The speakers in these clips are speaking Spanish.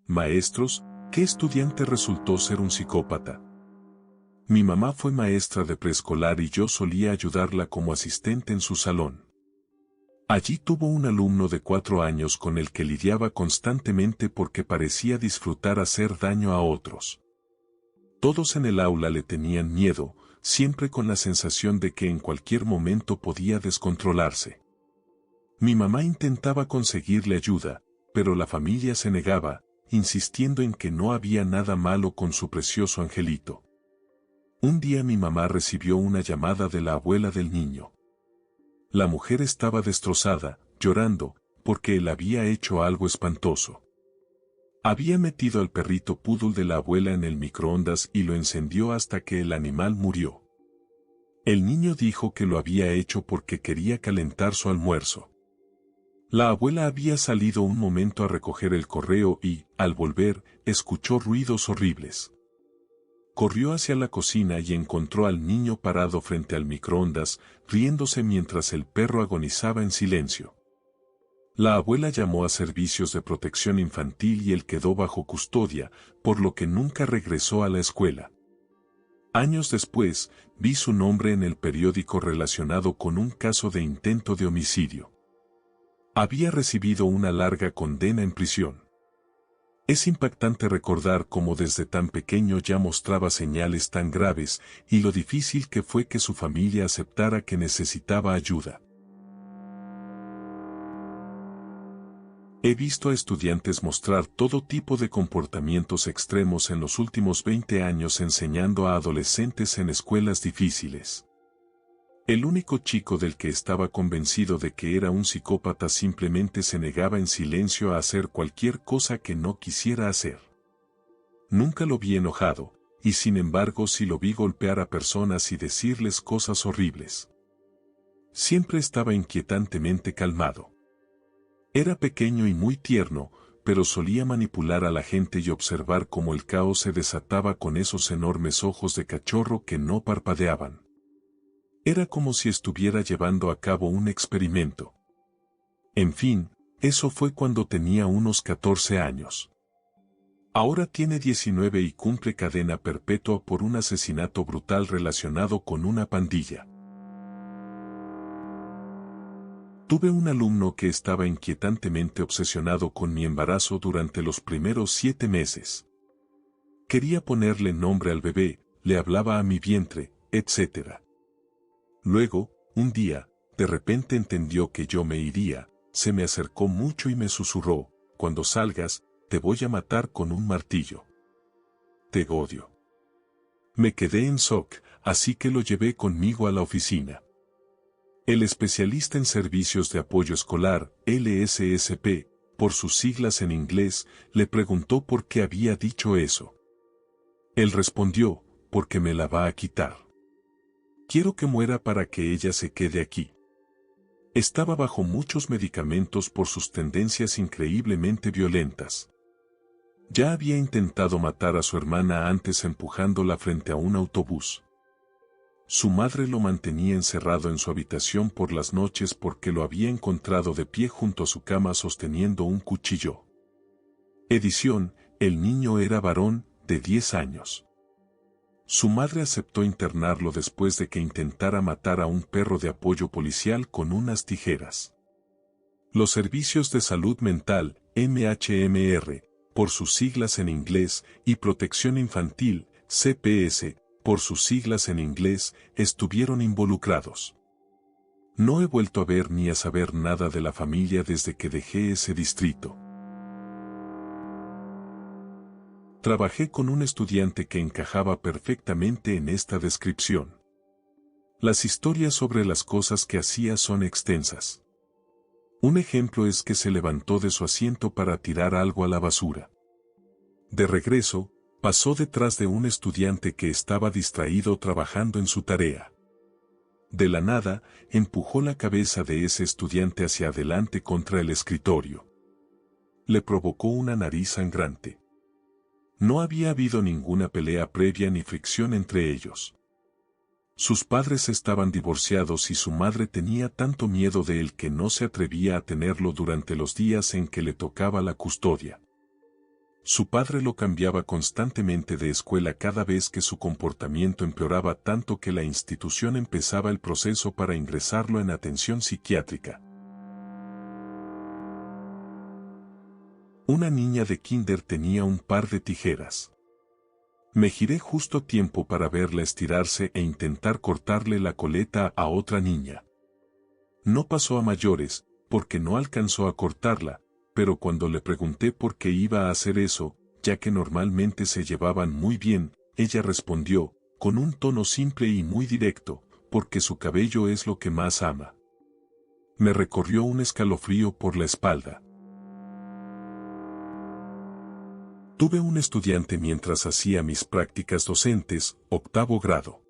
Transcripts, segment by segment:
Maestros, ¿qué estudiante resultó ser un psicópata? Mi mamá fue maestra de preescolar y yo solía ayudarla como asistente en su salón. Allí tuvo un alumno de 4 años con el que lidiaba constantemente porque parecía disfrutar hacer daño a otros. Todos en el aula le tenían miedo, siempre con la sensación de que en cualquier momento podía descontrolarse. Mi mamá intentaba conseguirle ayuda, pero la familia se negaba, insistiendo en que no había nada malo con su precioso angelito. Un día mi mamá recibió una llamada de la abuela del niño. La mujer estaba destrozada, llorando, porque él había hecho algo espantoso. Había metido al perrito poodle de la abuela en el microondas y lo encendió hasta que el animal murió. El niño dijo que lo había hecho porque quería calentar su almuerzo. La abuela había salido un momento a recoger el correo y, al volver, escuchó ruidos horribles. Corrió hacia la cocina y encontró al niño parado frente al microondas, riéndose mientras el perro agonizaba en silencio. La abuela llamó a servicios de protección infantil y él quedó bajo custodia, por lo que nunca regresó a la escuela. Años después, vi su nombre en el periódico relacionado con un caso de intento de homicidio. Había recibido una larga condena en prisión. Es impactante recordar cómo desde tan pequeño ya mostraba señales tan graves y lo difícil que fue que su familia aceptara que necesitaba ayuda. He visto a estudiantes mostrar todo tipo de comportamientos extremos en los últimos 20 años enseñando a adolescentes en escuelas difíciles. El único chico del que estaba convencido de que era un psicópata simplemente se negaba en silencio a hacer cualquier cosa que no quisiera hacer. Nunca lo vi enojado, y sin embargo sí lo vi golpear a personas y decirles cosas horribles. Siempre estaba inquietantemente calmado. Era pequeño y muy tierno, pero solía manipular a la gente y observar cómo el caos se desataba con esos enormes ojos de cachorro que no parpadeaban. Era como si estuviera llevando a cabo un experimento. En fin, eso fue cuando tenía unos 14 años. Ahora tiene 19 y cumple cadena perpetua por un asesinato brutal relacionado con una pandilla. Tuve un alumno que estaba inquietantemente obsesionado con mi embarazo durante los primeros 7 meses. Quería ponerle nombre al bebé, le hablaba a mi vientre, etc. Luego, un día, de repente entendió que yo me iría, se me acercó mucho y me susurró, cuando salgas, te voy a matar con un martillo. Te odio. Me quedé en shock, así que lo llevé conmigo a la oficina. El especialista en servicios de apoyo escolar, LSSP, por sus siglas en inglés, le preguntó por qué había dicho eso. Él respondió, porque me la va a quitar. Quiero que muera para que ella se quede aquí. Estaba bajo muchos medicamentos por sus tendencias increíblemente violentas. Ya había intentado matar a su hermana antes empujándola frente a un autobús. Su madre lo mantenía encerrado en su habitación por las noches porque lo había encontrado de pie junto a su cama sosteniendo un cuchillo. Edición, el niño era varón, de 10 años. Su madre aceptó internarlo después de que intentara matar a un perro de apoyo policial con unas tijeras. Los servicios de salud mental, MHMR, por sus siglas en inglés, y protección infantil, CPS, por sus siglas en inglés, estuvieron involucrados. No he vuelto a ver ni a saber nada de la familia desde que dejé ese distrito. Trabajé con un estudiante que encajaba perfectamente en esta descripción. Las historias sobre las cosas que hacía son extensas. Un ejemplo es que se levantó de su asiento para tirar algo a la basura. De regreso, pasó detrás de un estudiante que estaba distraído trabajando en su tarea. De la nada, empujó la cabeza de ese estudiante hacia adelante contra el escritorio. Le provocó una nariz sangrante. No había habido ninguna pelea previa ni fricción entre ellos. Sus padres estaban divorciados y su madre tenía tanto miedo de él que no se atrevía a tenerlo durante los días en que le tocaba la custodia. Su padre lo cambiaba constantemente de escuela cada vez que su comportamiento empeoraba tanto que la institución empezaba el proceso para ingresarlo en atención psiquiátrica. Una niña de kinder tenía un par de tijeras. Me giré justo a tiempo para verla estirarse e intentar cortarle la coleta a otra niña. No pasó a mayores, porque no alcanzó a cortarla, pero cuando le pregunté por qué iba a hacer eso, ya que normalmente se llevaban muy bien, ella respondió, con un tono simple y muy directo, porque su cabello es lo que más ama. Me recorrió un escalofrío por la espalda. Tuve un estudiante mientras hacía mis prácticas docentes, 8º grado.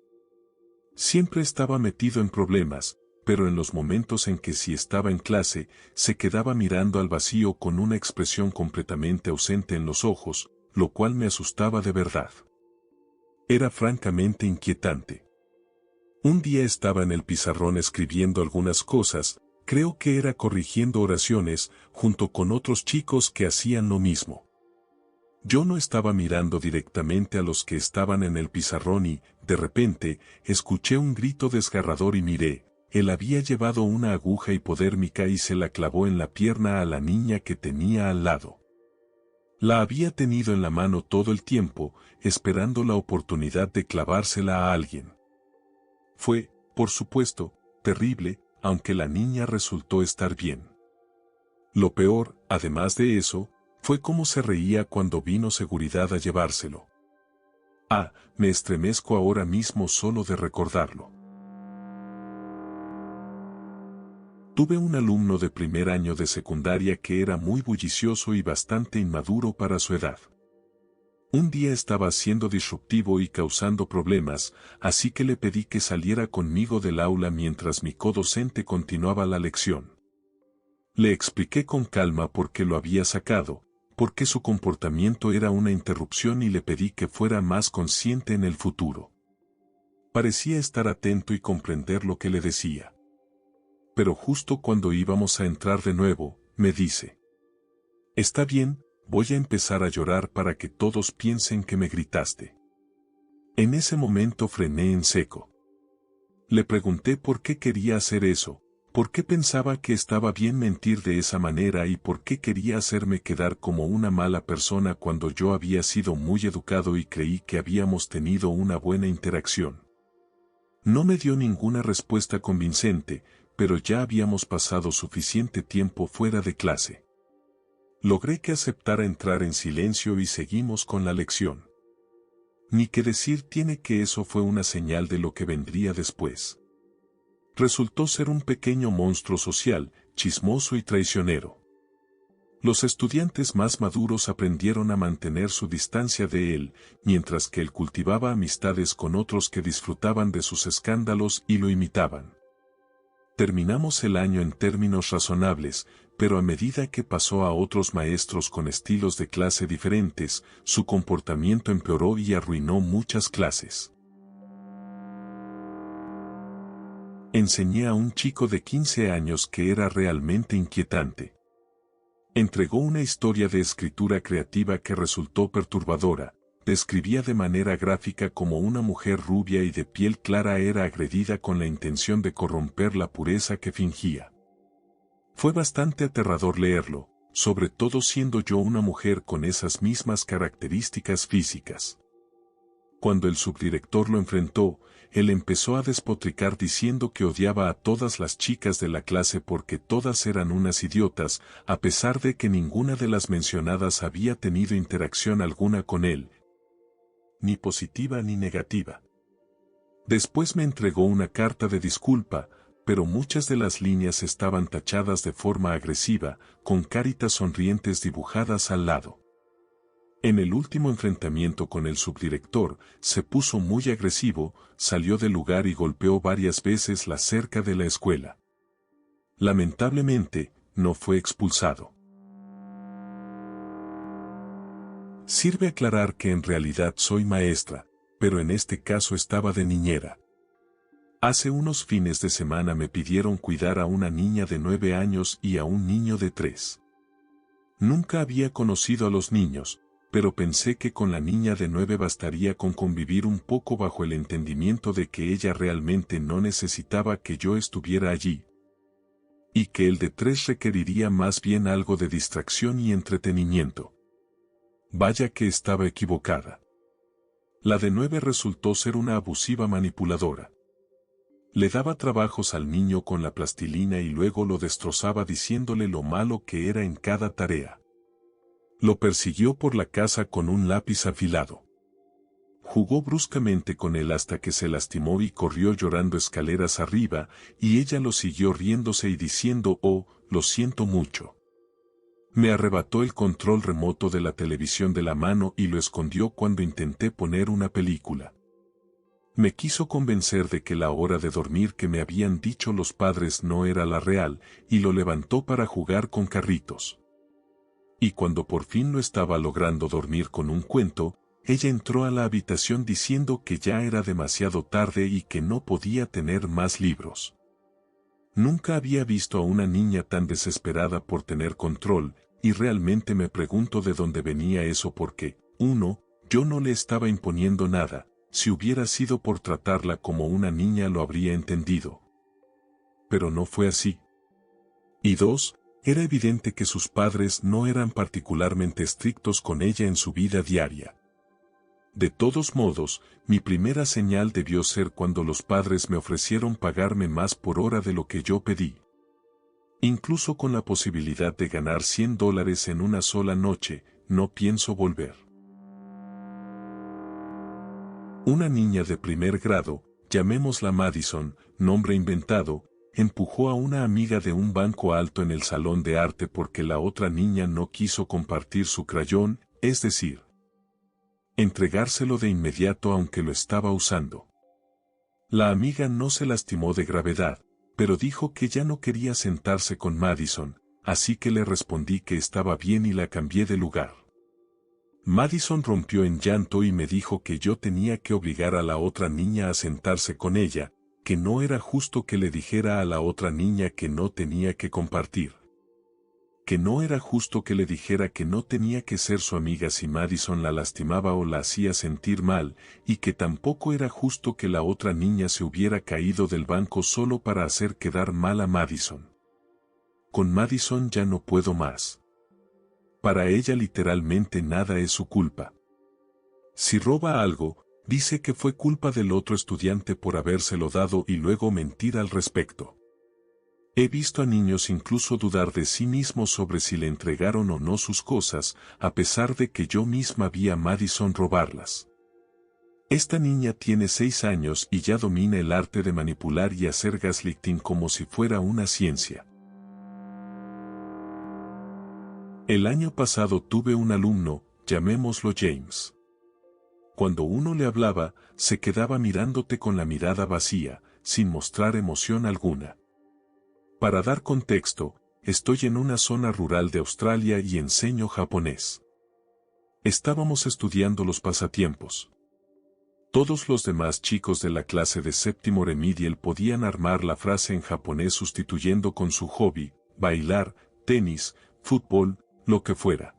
Siempre estaba metido en problemas, pero en los momentos en que sí estaba en clase, se quedaba mirando al vacío con una expresión completamente ausente en los ojos, lo cual me asustaba de verdad. Era francamente inquietante. Un día estaba en el pizarrón escribiendo algunas cosas, creo que era corrigiendo oraciones, junto con otros chicos que hacían lo mismo. Yo no estaba mirando directamente a los que estaban en el pizarrón y, de repente, escuché un grito desgarrador y miré. Él había llevado una aguja hipodérmica y se la clavó en la pierna a la niña que tenía al lado. La había tenido en la mano todo el tiempo, esperando la oportunidad de clavársela a alguien. Fue, por supuesto, terrible, aunque la niña resultó estar bien. Lo peor, además de eso, fue cómo se reía cuando vino seguridad a llevárselo. Me estremezco ahora mismo solo de recordarlo. Tuve un alumno de primer año de secundaria que era muy bullicioso y bastante inmaduro para su edad. Un día estaba siendo disruptivo y causando problemas, así que le pedí que saliera conmigo del aula mientras mi codocente continuaba la lección. Le expliqué con calma por qué lo había sacado, por qué su comportamiento era una interrupción y le pedí que fuera más consciente en el futuro. Parecía estar atento y comprender lo que le decía. Pero justo cuando íbamos a entrar de nuevo, me dice: «Está bien, voy a empezar a llorar para que todos piensen que me gritaste». En ese momento frené en seco. Le pregunté por qué quería hacer eso, por qué pensaba que estaba bien mentir de esa manera y por qué quería hacerme quedar como una mala persona cuando yo había sido muy educado y creí que habíamos tenido una buena interacción. No me dio ninguna respuesta convincente, pero ya habíamos pasado suficiente tiempo fuera de clase. Logré que aceptara entrar en silencio y seguimos con la lección. Ni que decir tiene que eso fue una señal de lo que vendría después. Resultó ser un pequeño monstruo social, chismoso y traicionero. Los estudiantes más maduros aprendieron a mantener su distancia de él, mientras que él cultivaba amistades con otros que disfrutaban de sus escándalos y lo imitaban. Terminamos el año en términos razonables, pero a medida que pasó a otros maestros con estilos de clase diferentes, su comportamiento empeoró y arruinó muchas clases. Enseñé a un chico de 15 años que era realmente inquietante. Entregó una historia de escritura creativa que resultó perturbadora. Describía de manera gráfica cómo una mujer rubia y de piel clara era agredida con la intención de corromper la pureza que fingía. Fue bastante aterrador leerlo, sobre todo siendo yo una mujer con esas mismas características físicas. Cuando el subdirector lo enfrentó, él empezó a despotricar diciendo que odiaba a todas las chicas de la clase porque todas eran unas idiotas, a pesar de que ninguna de las mencionadas había tenido interacción alguna con él, ni positiva ni negativa. Después me entregó una carta de disculpa, pero muchas de las líneas estaban tachadas de forma agresiva, con caritas sonrientes dibujadas al lado. En el último enfrentamiento con el subdirector, se puso muy agresivo, salió del lugar y golpeó varias veces la cerca de la escuela. Lamentablemente, no fue expulsado. Sirve aclarar que en realidad soy maestra, pero en este caso estaba de niñera. Hace unos fines de semana me pidieron cuidar a una niña de 9 años y a un niño de 3. Nunca había conocido a los niños, pero pensé que con la niña de 9 bastaría con convivir un poco bajo el entendimiento de que ella realmente no necesitaba que yo estuviera allí, y que el de 3 requeriría más bien algo de distracción y entretenimiento. Vaya que estaba equivocada. La de 9 resultó ser una abusiva manipuladora. Le daba trabajos al niño con la plastilina y luego lo destrozaba diciéndole lo malo que era en cada tarea. Lo persiguió por la casa con un lápiz afilado. Jugó bruscamente con él hasta que se lastimó y corrió llorando escaleras arriba, y ella lo siguió riéndose y diciendo: «Oh, lo siento mucho». Me arrebató el control remoto de la televisión de la mano y lo escondió cuando intenté poner una película. Me quiso convencer de que la hora de dormir que me habían dicho los padres no era la real, y lo levantó para jugar con carritos. Y cuando por fin lo estaba logrando dormir con un cuento, ella entró a la habitación diciendo que ya era demasiado tarde y que no podía tener más libros. Nunca había visto a una niña tan desesperada por tener control, y realmente me pregunto de dónde venía eso porque, 1, yo no le estaba imponiendo nada, si hubiera sido por tratarla como una niña lo habría entendido. Pero no fue así. Y 2, era evidente que sus padres no eran particularmente estrictos con ella en su vida diaria. De todos modos, mi primera señal debió ser cuando los padres me ofrecieron pagarme más por hora de lo que yo pedí. Incluso con la posibilidad de ganar $100 en una sola noche, no pienso volver. Una niña de primer grado, llamémosla Madison, nombre inventado, empujó a una amiga de un banco alto en el salón de arte porque la otra niña no quiso compartir su crayón, es decir, entregárselo de inmediato aunque lo estaba usando. La amiga no se lastimó de gravedad, pero dijo que ya no quería sentarse con Madison, así que le respondí que estaba bien y la cambié de lugar. Madison rompió en llanto y me dijo que yo tenía que obligar a la otra niña a sentarse con ella, que no era justo que le dijera a la otra niña que no tenía que compartir. Que no era justo que le dijera que no tenía que ser su amiga si Madison la lastimaba o la hacía sentir mal, y que tampoco era justo que la otra niña se hubiera caído del banco solo para hacer quedar mal a Madison. Con Madison ya no puedo más. Para ella literalmente nada es su culpa. Si roba algo, dice que fue culpa del otro estudiante por habérselo dado y luego mentir al respecto. He visto a niños incluso dudar de sí mismos sobre si le entregaron o no sus cosas, a pesar de que yo misma vi a Madison robarlas. Esta niña tiene 6 años y ya domina el arte de manipular y hacer gaslighting como si fuera una ciencia. El año pasado tuve un alumno, llamémoslo James. Cuando uno le hablaba, se quedaba mirándote con la mirada vacía, sin mostrar emoción alguna. Para dar contexto, estoy en una zona rural de Australia y enseño japonés. Estábamos estudiando los pasatiempos. Todos los demás chicos de la clase de séptimo remedial podían armar la frase en japonés sustituyendo con su hobby, bailar, tenis, fútbol, lo que fuera.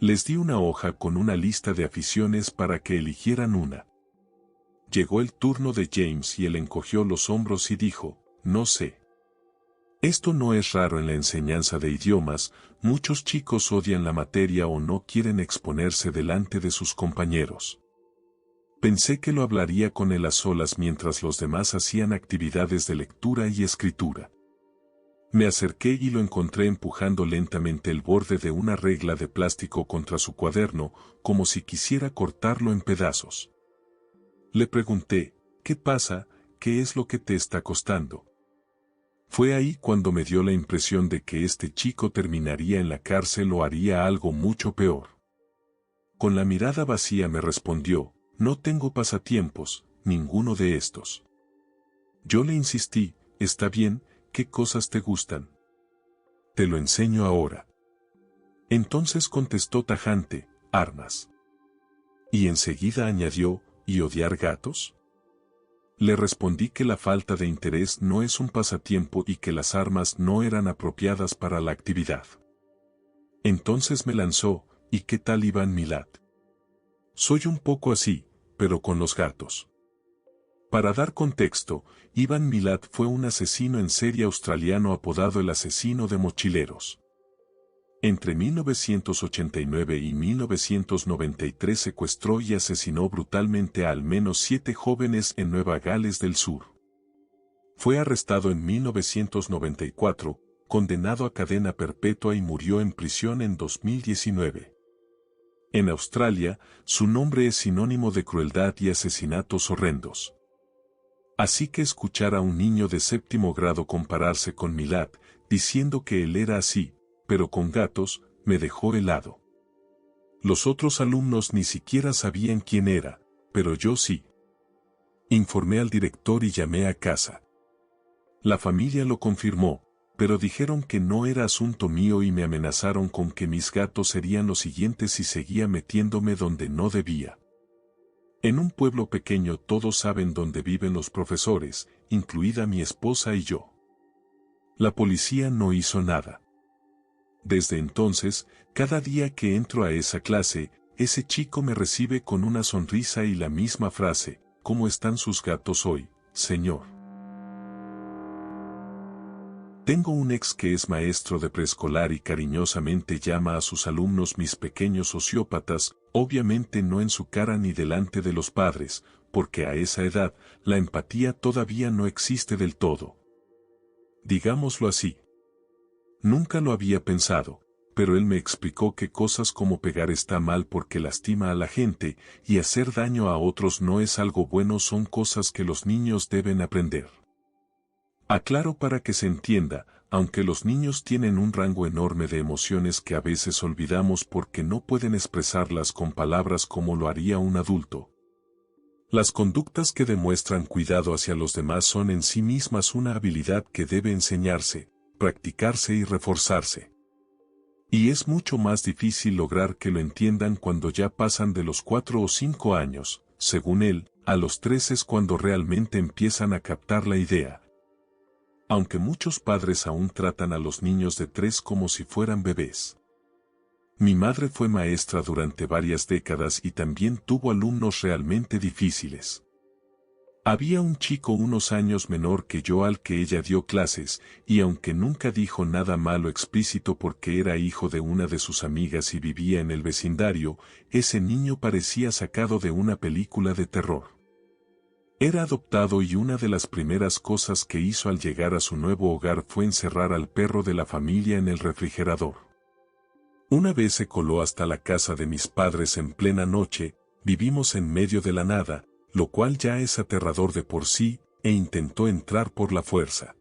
Les di una hoja con una lista de aficiones para que eligieran una. Llegó el turno de James y él encogió los hombros y dijo: «No sé». Esto no es raro en la enseñanza de idiomas, muchos chicos odian la materia o no quieren exponerse delante de sus compañeros. Pensé que lo hablaría con él a solas mientras los demás hacían actividades de lectura y escritura. Me acerqué y lo encontré empujando lentamente el borde de una regla de plástico contra su cuaderno, como si quisiera cortarlo en pedazos. Le pregunté: «¿Qué pasa? ¿Qué es lo que te está costando?». Fue ahí cuando me dio la impresión de que este chico terminaría en la cárcel o haría algo mucho peor. Con la mirada vacía me respondió: «No tengo pasatiempos, ninguno de estos». Yo le insistí: «Está bien, ¿qué cosas te gustan? Te lo enseño ahora». Entonces contestó tajante: «Armas». Y enseguida añadió: «¿Y odiar gatos?». Le respondí que la falta de interés no es un pasatiempo y que las armas no eran apropiadas para la actividad. Entonces me lanzó: ¿Y qué tal Iván Milad? Soy un poco así, pero con los gatos. Para dar contexto, Iván Milad fue un asesino en serie australiano apodado el asesino de mochileros. Entre 1989 y 1993 secuestró y asesinó brutalmente a al menos 7 jóvenes en Nueva Gales del Sur. Fue arrestado en 1994, condenado a cadena perpetua y murió en prisión en 2019. En Australia, su nombre es sinónimo de crueldad y asesinatos horrendos. Así que escuchar a un niño de séptimo grado compararse con Milad, diciendo que él era así, pero con gatos, me dejó helado. Los otros alumnos ni siquiera sabían quién era, pero yo sí. Informé al director y llamé a casa. La familia lo confirmó, pero dijeron que no era asunto mío y me amenazaron con que mis gatos serían los siguientes si seguía metiéndome donde no debía. En un pueblo pequeño todos saben dónde viven los profesores, incluida mi esposa y yo. La policía no hizo nada. Desde entonces, cada día que entro a esa clase, ese chico me recibe con una sonrisa y la misma frase: ¿cómo están sus gatos hoy, señor? Tengo un ex que es maestro de preescolar y cariñosamente llama a sus alumnos mis pequeños sociópatas, obviamente no en su cara ni delante de los padres, porque a esa edad, la empatía todavía no existe del todo. Digámoslo así. Nunca lo había pensado, pero él me explicó que cosas como pegar está mal porque lastima a la gente, y hacer daño a otros no es algo bueno, son cosas que los niños deben aprender. Aclaro para que se entienda, aunque los niños tienen un rango enorme de emociones que a veces olvidamos porque no pueden expresarlas con palabras como lo haría un adulto. Las conductas que demuestran cuidado hacia los demás son en sí mismas una habilidad que debe enseñarse, practicarse y reforzarse. Y es mucho más difícil lograr que lo entiendan cuando ya pasan de los 4 o 5 años, según él, a los 3 es cuando realmente empiezan a captar la idea. Aunque muchos padres aún tratan a los niños de 3 como si fueran bebés. Mi madre fue maestra durante varias décadas y también tuvo alumnos realmente difíciles. Había un chico unos años menor que yo al que ella dio clases, y aunque nunca dijo nada malo explícito porque era hijo de una de sus amigas y vivía en el vecindario, ese niño parecía sacado de una película de terror. Era adoptado y una de las primeras cosas que hizo al llegar a su nuevo hogar fue encerrar al perro de la familia en el refrigerador. Una vez se coló hasta la casa de mis padres en plena noche, vivimos en medio de la nada, lo cual ya es aterrador de por sí, e intentó entrar por la fuerza.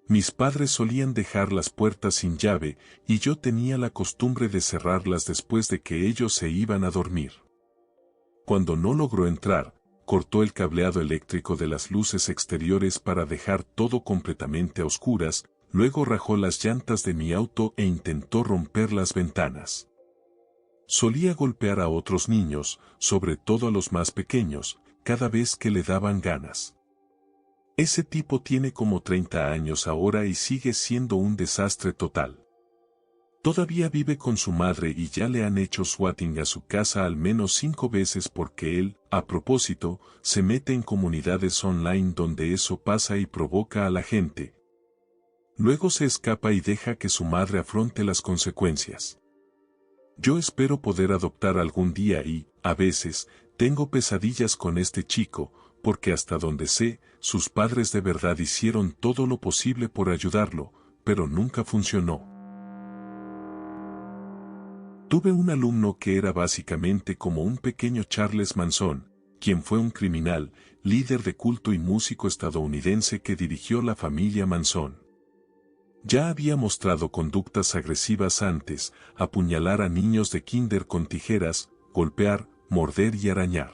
Mis padres solían dejar las puertas sin llave, y yo tenía la costumbre de cerrarlas después de que ellos se iban a dormir. Cuando no logró entrar, cortó el cableado eléctrico de las luces exteriores para dejar todo completamente a oscuras, luego rajó las llantas de mi auto e intentó romper las ventanas. Solía golpear a otros niños, sobre todo a los más pequeños, cada vez que le daban ganas. Ese tipo tiene como 30 años ahora y sigue siendo un desastre total. Todavía vive con su madre y ya le han hecho swatting a su casa al menos 5 veces porque él, a propósito, se mete en comunidades online donde eso pasa y provoca a la gente. Luego se escapa y deja que su madre afronte las consecuencias. Yo espero poder adoptar algún día y, a veces, tengo pesadillas con este chico, porque hasta donde sé, sus padres de verdad hicieron todo lo posible por ayudarlo, pero nunca funcionó. Tuve un alumno que era básicamente como un pequeño Charles Manson, quien fue un criminal, líder de culto y músico estadounidense que dirigió la familia Manson. Ya había mostrado conductas agresivas antes, apuñalar a niños de kinder con tijeras, golpear, morder y arañar.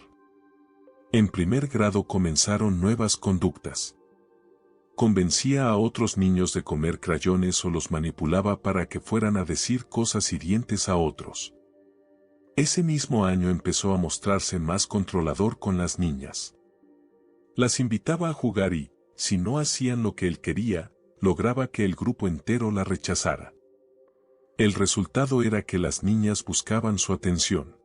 En primer grado comenzaron nuevas conductas. Convencía a otros niños de comer crayones o los manipulaba para que fueran a decir cosas hirientes a otros. Ese mismo año empezó a mostrarse más controlador con las niñas. Las invitaba a jugar y, si no hacían lo que él quería, lograba que el grupo entero la rechazara. El resultado era que las niñas buscaban su atención.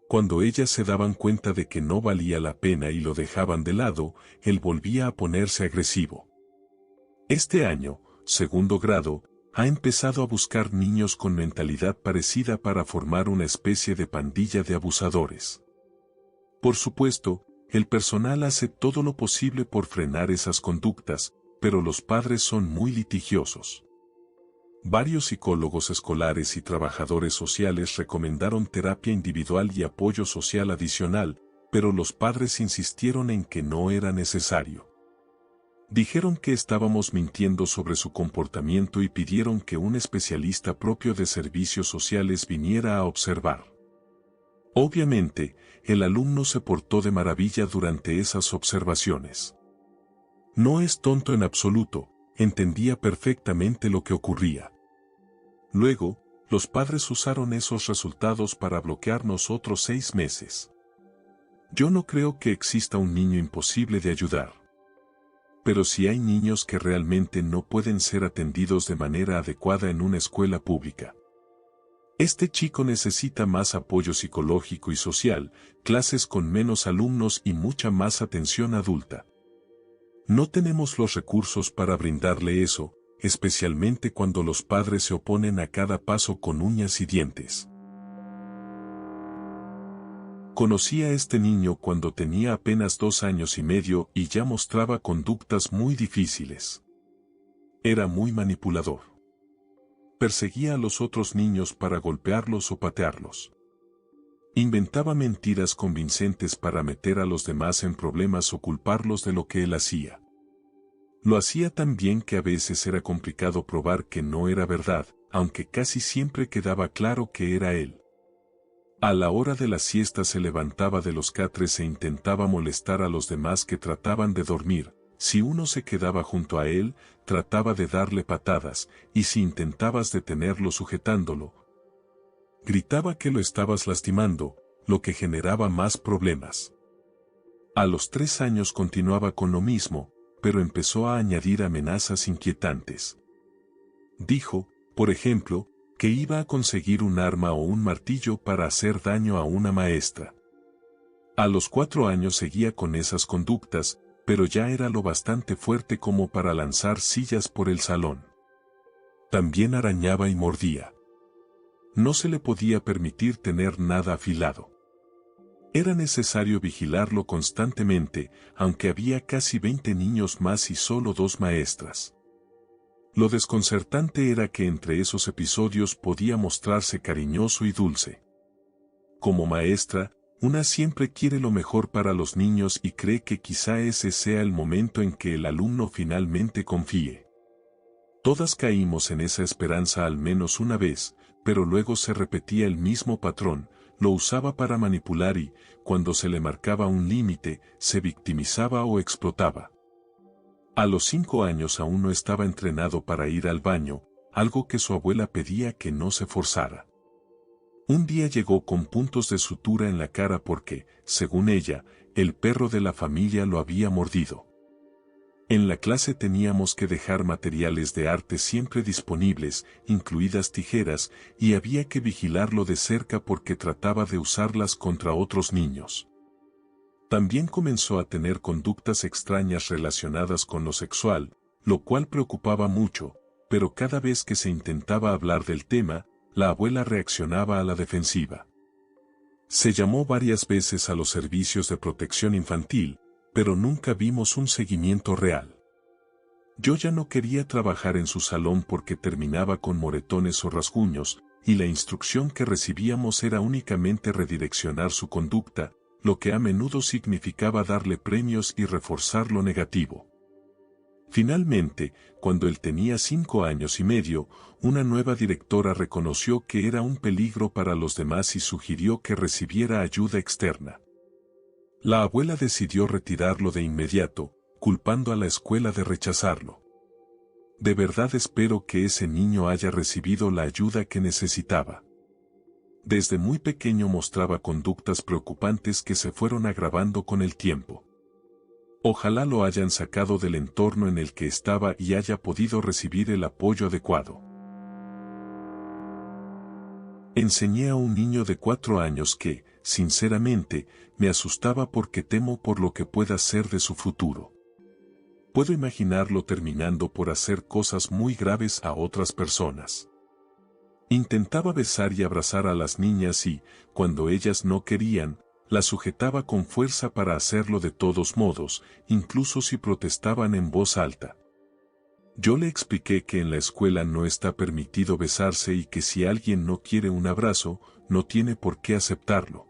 Cuando ellas se daban cuenta de que no valía la pena y lo dejaban de lado, él volvía a ponerse agresivo. Este año, segundo grado, ha empezado a buscar niños con mentalidad parecida para formar una especie de pandilla de abusadores. Por supuesto, el personal hace todo lo posible por frenar esas conductas, pero los padres son muy litigiosos. Varios psicólogos escolares y trabajadores sociales recomendaron terapia individual y apoyo social adicional, pero los padres insistieron en que no era necesario. Dijeron que estábamos mintiendo sobre su comportamiento y pidieron que un especialista propio de servicios sociales viniera a observar. Obviamente, el alumno se portó de maravilla durante esas observaciones. No es tonto en absoluto, entendía perfectamente lo que ocurría. Luego, los padres usaron esos resultados para bloquearnos otros 6 meses. Yo no creo que exista un niño imposible de ayudar. Pero si hay niños que realmente no pueden ser atendidos de manera adecuada en una escuela pública. Este chico necesita más apoyo psicológico y social, clases con menos alumnos y mucha más atención adulta. No tenemos los recursos para brindarle eso, especialmente cuando los padres se oponen a cada paso con uñas y dientes. Conocí a este niño cuando tenía apenas 2 años y medio y ya mostraba conductas muy difíciles. Era muy manipulador. Perseguía a los otros niños para golpearlos o patearlos. Inventaba mentiras convincentes para meter a los demás en problemas o culparlos de lo que él hacía. Lo hacía tan bien que a veces era complicado probar que no era verdad, aunque casi siempre quedaba claro que era él. A la hora de la siesta se levantaba de los catres e intentaba molestar a los demás que trataban de dormir. Si uno se quedaba junto a él, trataba de darle patadas, y si intentabas detenerlo sujetándolo, gritaba que lo estabas lastimando, lo que generaba más problemas. A los 3 años continuaba con lo mismo, pero empezó a añadir amenazas inquietantes. Dijo, por ejemplo, que iba a conseguir un arma o un martillo para hacer daño a una maestra. A los 4 años seguía con esas conductas, pero ya era lo bastante fuerte como para lanzar sillas por el salón. También arañaba y mordía. No se le podía permitir tener nada afilado. Era necesario vigilarlo constantemente, aunque había casi 20 niños más y solo 2 maestras. Lo desconcertante era que entre esos episodios podía mostrarse cariñoso y dulce. Como maestra, una siempre quiere lo mejor para los niños y cree que quizá ese sea el momento en que el alumno finalmente confíe. Todas caímos en esa esperanza al menos una vez, pero luego se repetía el mismo patrón, lo usaba para manipular y, cuando se le marcaba un límite, se victimizaba o explotaba. A los 5 años aún no estaba entrenado para ir al baño, algo que su abuela pedía que no se forzara. Un día llegó con puntos de sutura en la cara porque, según ella, el perro de la familia lo había mordido. En la clase teníamos que dejar materiales de arte siempre disponibles, incluidas tijeras, y había que vigilarlo de cerca porque trataba de usarlas contra otros niños. También comenzó a tener conductas extrañas relacionadas con lo sexual, lo cual preocupaba mucho, pero cada vez que se intentaba hablar del tema, la abuela reaccionaba a la defensiva. Se llamó varias veces a los servicios de protección infantil, pero nunca vimos un seguimiento real. Yo ya no quería trabajar en su salón porque terminaba con moretones o rasguños, y la instrucción que recibíamos era únicamente redireccionar su conducta, lo que a menudo significaba darle premios y reforzar lo negativo. Finalmente, cuando él tenía 5 años y medio, una nueva directora reconoció que era un peligro para los demás y sugirió que recibiera ayuda externa. La abuela decidió retirarlo de inmediato, culpando a la escuela de rechazarlo. De verdad espero que ese niño haya recibido la ayuda que necesitaba. Desde muy pequeño mostraba conductas preocupantes que se fueron agravando con el tiempo. Ojalá lo hayan sacado del entorno en el que estaba y haya podido recibir el apoyo adecuado. Enseñé a un niño de 4 años que, sinceramente, me asustaba porque temo por lo que pueda ser de su futuro. Puedo imaginarlo terminando por hacer cosas muy graves a otras personas. Intentaba besar y abrazar a las niñas y, cuando ellas no querían, las sujetaba con fuerza para hacerlo de todos modos, incluso si protestaban en voz alta. Yo le expliqué que en la escuela no está permitido besarse y que si alguien no quiere un abrazo, no tiene por qué aceptarlo.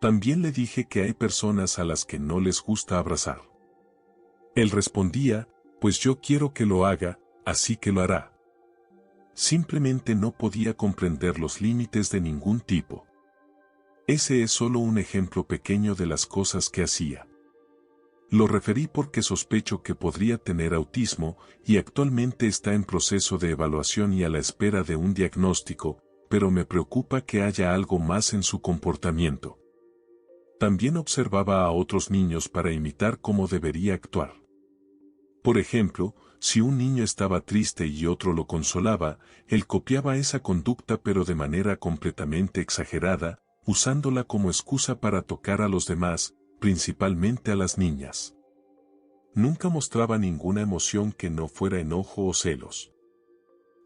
También le dije que hay personas a las que no les gusta abrazar. Él respondía, pues yo quiero que lo haga, así que lo hará. Simplemente no podía comprender los límites de ningún tipo. Ese es solo un ejemplo pequeño de las cosas que hacía. Lo referí porque sospecho que podría tener autismo y actualmente está en proceso de evaluación y a la espera de un diagnóstico, pero me preocupa que haya algo más en su comportamiento. También observaba a otros niños para imitar cómo debería actuar. Por ejemplo, si un niño estaba triste y otro lo consolaba, él copiaba esa conducta pero de manera completamente exagerada, usándola como excusa para tocar a los demás, principalmente a las niñas. Nunca mostraba ninguna emoción que no fuera enojo o celos.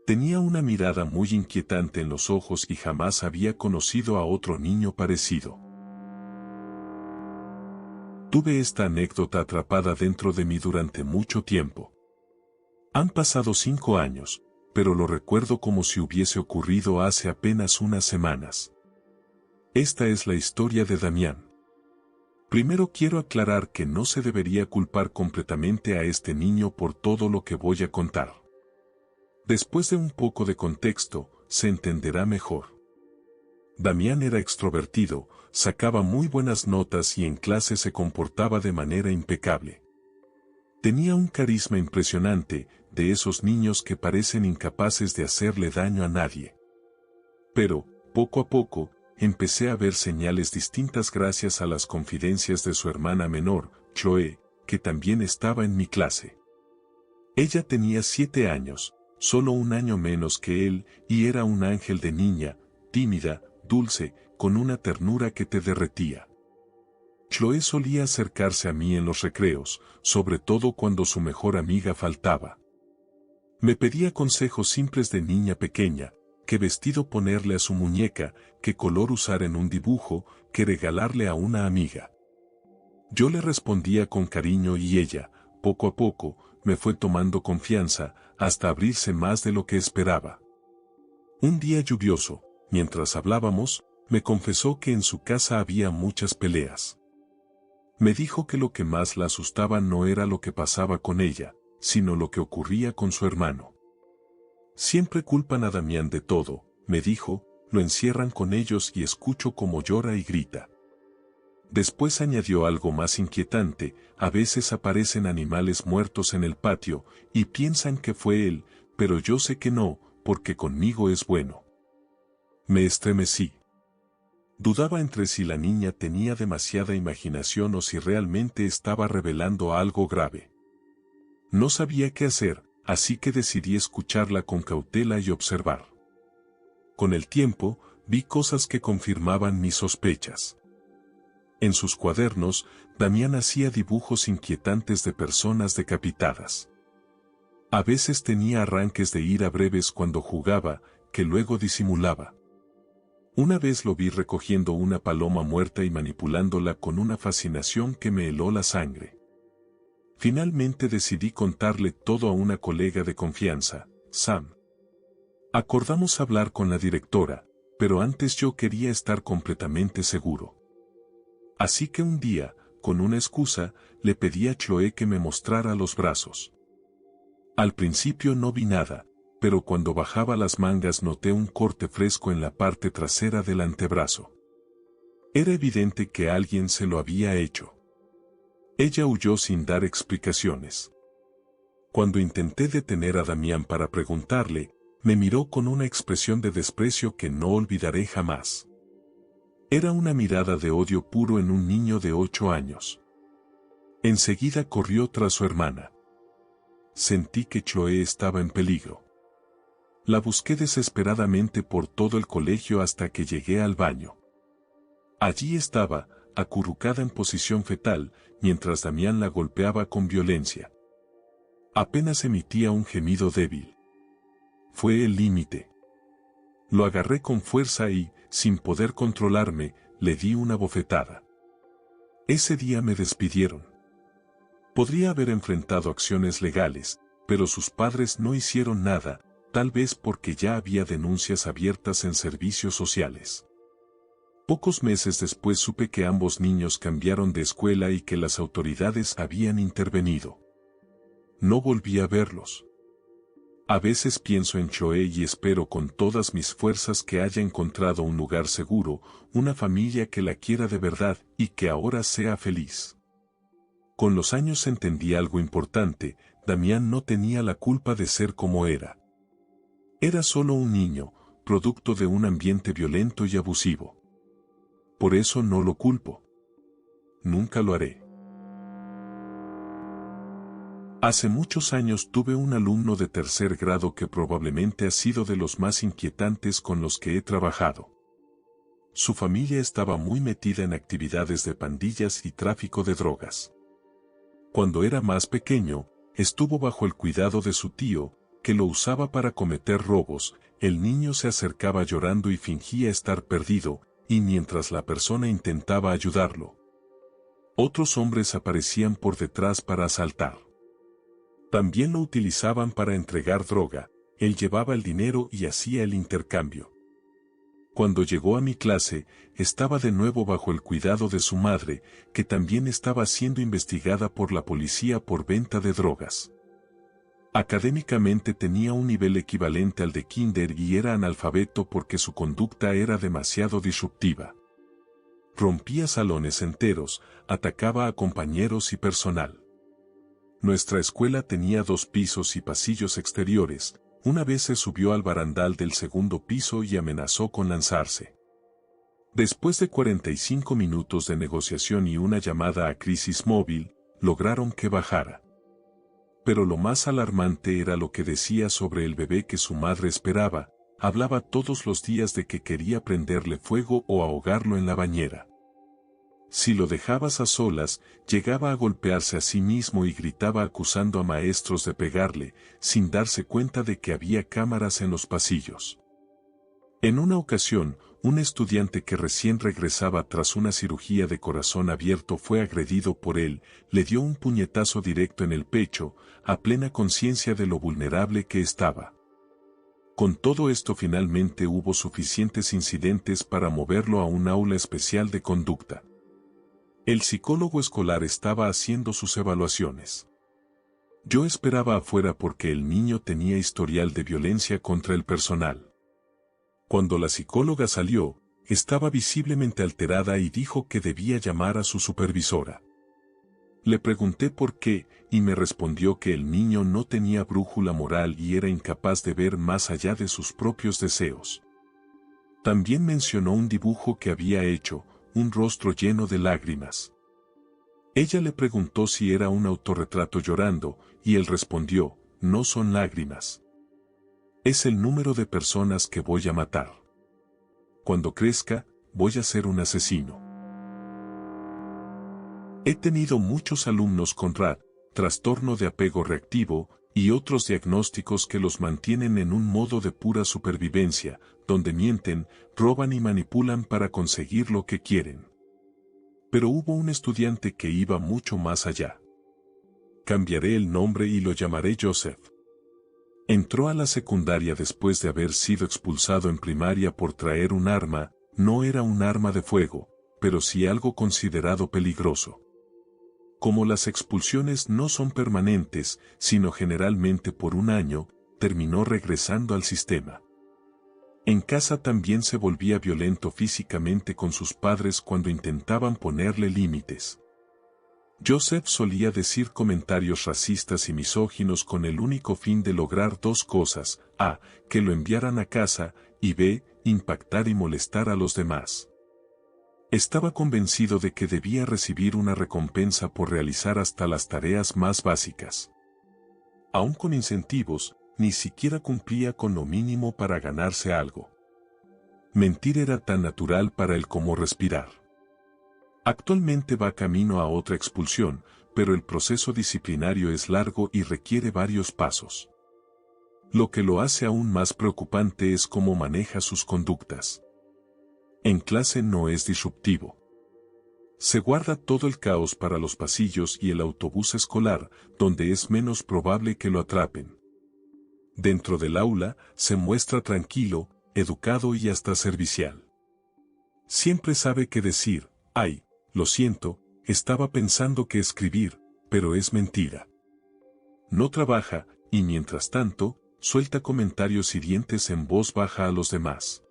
Tenía una mirada muy inquietante en los ojos y jamás había conocido a otro niño parecido. Tuve esta anécdota atrapada dentro de mí durante mucho tiempo. Han pasado 5 años, pero lo recuerdo como si hubiese ocurrido hace apenas unas semanas. Esta es la historia de Damián. Primero quiero aclarar que no se debería culpar completamente a este niño por todo lo que voy a contar. Después de un poco de contexto, se entenderá mejor. Damián era extrovertido, sacaba muy buenas notas y en clase se comportaba de manera impecable. Tenía un carisma impresionante, de esos niños que parecen incapaces de hacerle daño a nadie. Pero, poco a poco, empecé a ver señales distintas gracias a las confidencias de su hermana menor, Chloe, que también estaba en mi clase. Ella tenía 7 años, solo un año menos que él, y era un ángel de niña, tímida, dulce, con una ternura que te derretía. Chloe solía acercarse a mí en los recreos, sobre todo cuando su mejor amiga faltaba. Me pedía consejos simples de niña pequeña, qué vestido ponerle a su muñeca, qué color usar en un dibujo, qué regalarle a una amiga. Yo le respondía con cariño y ella, poco a poco, me fue tomando confianza, hasta abrirse más de lo que esperaba. Un día lluvioso, mientras hablábamos, me confesó que en su casa había muchas peleas. Me dijo que lo que más la asustaba no era lo que pasaba con ella, sino lo que ocurría con su hermano. Siempre culpan a Damián de todo, me dijo, lo encierran con ellos y escucho cómo llora y grita. Después añadió algo más inquietante, a veces aparecen animales muertos en el patio, y piensan que fue él, pero yo sé que no, porque conmigo es bueno. Me estremecí. Dudaba entre si la niña tenía demasiada imaginación o si realmente estaba revelando algo grave. No sabía qué hacer, así que decidí escucharla con cautela y observar. Con el tiempo, vi cosas que confirmaban mis sospechas. En sus cuadernos, Damián hacía dibujos inquietantes de personas decapitadas. A veces tenía arranques de ira breves cuando jugaba, que luego disimulaba. Una vez lo vi recogiendo una paloma muerta y manipulándola con una fascinación que me heló la sangre. Finalmente decidí contarle todo a una colega de confianza, Sam. Acordamos hablar con la directora, pero antes yo quería estar completamente seguro. Así que un día, con una excusa, le pedí a Chloe que me mostrara los brazos. Al principio no vi nada, pero cuando bajaba las mangas noté un corte fresco en la parte trasera del antebrazo. Era evidente que alguien se lo había hecho. Ella huyó sin dar explicaciones. Cuando intenté detener a Damián para preguntarle, me miró con una expresión de desprecio que no olvidaré jamás. Era una mirada de odio puro en un niño de 8 años. Enseguida corrió tras su hermana. Sentí que Chloe estaba en peligro. La busqué desesperadamente por todo el colegio hasta que llegué al baño. Allí estaba, acurrucada en posición fetal, mientras Damián la golpeaba con violencia. Apenas emitía un gemido débil. Fue el límite. Lo agarré con fuerza y, sin poder controlarme, le di una bofetada. Ese día me despidieron. Podría haber enfrentado acciones legales, pero sus padres no hicieron nada, tal vez porque ya había denuncias abiertas en servicios sociales. Pocos meses después supe que ambos niños cambiaron de escuela y que las autoridades habían intervenido. No volví a verlos. A veces pienso en Choe y espero con todas mis fuerzas que haya encontrado un lugar seguro, una familia que la quiera de verdad y que ahora sea feliz. Con los años entendí algo importante: Damián no tenía la culpa de ser como era. Era solo un niño, producto de un ambiente violento y abusivo. Por eso no lo culpo. Nunca lo haré. Hace muchos años tuve un alumno de tercer grado que probablemente ha sido de los más inquietantes con los que he trabajado. Su familia estaba muy metida en actividades de pandillas y tráfico de drogas. Cuando era más pequeño, estuvo bajo el cuidado de su tío, que lo usaba para cometer robos. El niño se acercaba llorando y fingía estar perdido, y mientras la persona intentaba ayudarlo, otros hombres aparecían por detrás para asaltar. También lo utilizaban para entregar droga, él llevaba el dinero y hacía el intercambio. Cuando llegó a mi clase, estaba de nuevo bajo el cuidado de su madre, que también estaba siendo investigada por la policía por venta de drogas. Académicamente tenía un nivel equivalente al de kinder y era analfabeto porque su conducta era demasiado disruptiva. Rompía salones enteros, atacaba a compañeros y personal. Nuestra escuela tenía 2 pisos y pasillos exteriores. Una vez se subió al barandal del segundo piso y amenazó con lanzarse. Después de 45 minutos de negociación y una llamada a crisis móvil, lograron que bajara. Pero lo más alarmante era lo que decía sobre el bebé que su madre esperaba. Hablaba todos los días de que quería prenderle fuego o ahogarlo en la bañera. Si lo dejabas a solas, llegaba a golpearse a sí mismo y gritaba acusando a maestros de pegarle, sin darse cuenta de que había cámaras en los pasillos. En una ocasión, un estudiante que recién regresaba tras una cirugía de corazón abierto fue agredido por él, le dio un puñetazo directo en el pecho, a plena conciencia de lo vulnerable que estaba. Con todo esto finalmente hubo suficientes incidentes para moverlo a un aula especial de conducta. El psicólogo escolar estaba haciendo sus evaluaciones. Yo esperaba afuera porque el niño tenía historial de violencia contra el personal. Cuando la psicóloga salió, estaba visiblemente alterada y dijo que debía llamar a su supervisora. Le pregunté por qué, y me respondió que el niño no tenía brújula moral y era incapaz de ver más allá de sus propios deseos. También mencionó un dibujo que había hecho, un rostro lleno de lágrimas. Ella le preguntó si era un autorretrato llorando, y él respondió: no son lágrimas. Es el número de personas que voy a matar. Cuando crezca, voy a ser un asesino. He tenido muchos alumnos con RAD, trastorno de apego reactivo, y otros diagnósticos que los mantienen en un modo de pura supervivencia, donde mienten, roban y manipulan para conseguir lo que quieren. Pero hubo un estudiante que iba mucho más allá. Cambiaré el nombre y lo llamaré Joseph. Entró a la secundaria después de haber sido expulsado en primaria por traer un arma. No era un arma de fuego, pero sí algo considerado peligroso. Como las expulsiones no son permanentes, sino generalmente por un año, terminó regresando al sistema. En casa también se volvía violento físicamente con sus padres cuando intentaban ponerle límites. Joseph solía decir comentarios racistas y misóginos con el único fin de lograr 2 cosas: a, que lo enviaran a casa, y b, impactar y molestar a los demás. Estaba convencido de que debía recibir una recompensa por realizar hasta las tareas más básicas. Aún con incentivos, ni siquiera cumplía con lo mínimo para ganarse algo. Mentir era tan natural para él como respirar. Actualmente va camino a otra expulsión, pero el proceso disciplinario es largo y requiere varios pasos. Lo que lo hace aún más preocupante es cómo maneja sus conductas. En clase no es disruptivo. Se guarda todo el caos para los pasillos y el autobús escolar, donde es menos probable que lo atrapen. Dentro del aula, se muestra tranquilo, educado y hasta servicial. Siempre sabe qué decir: ay, lo siento, estaba pensando qué escribir, pero es mentira. No trabaja, y mientras tanto, suelta comentarios hirientes en voz baja a los demás.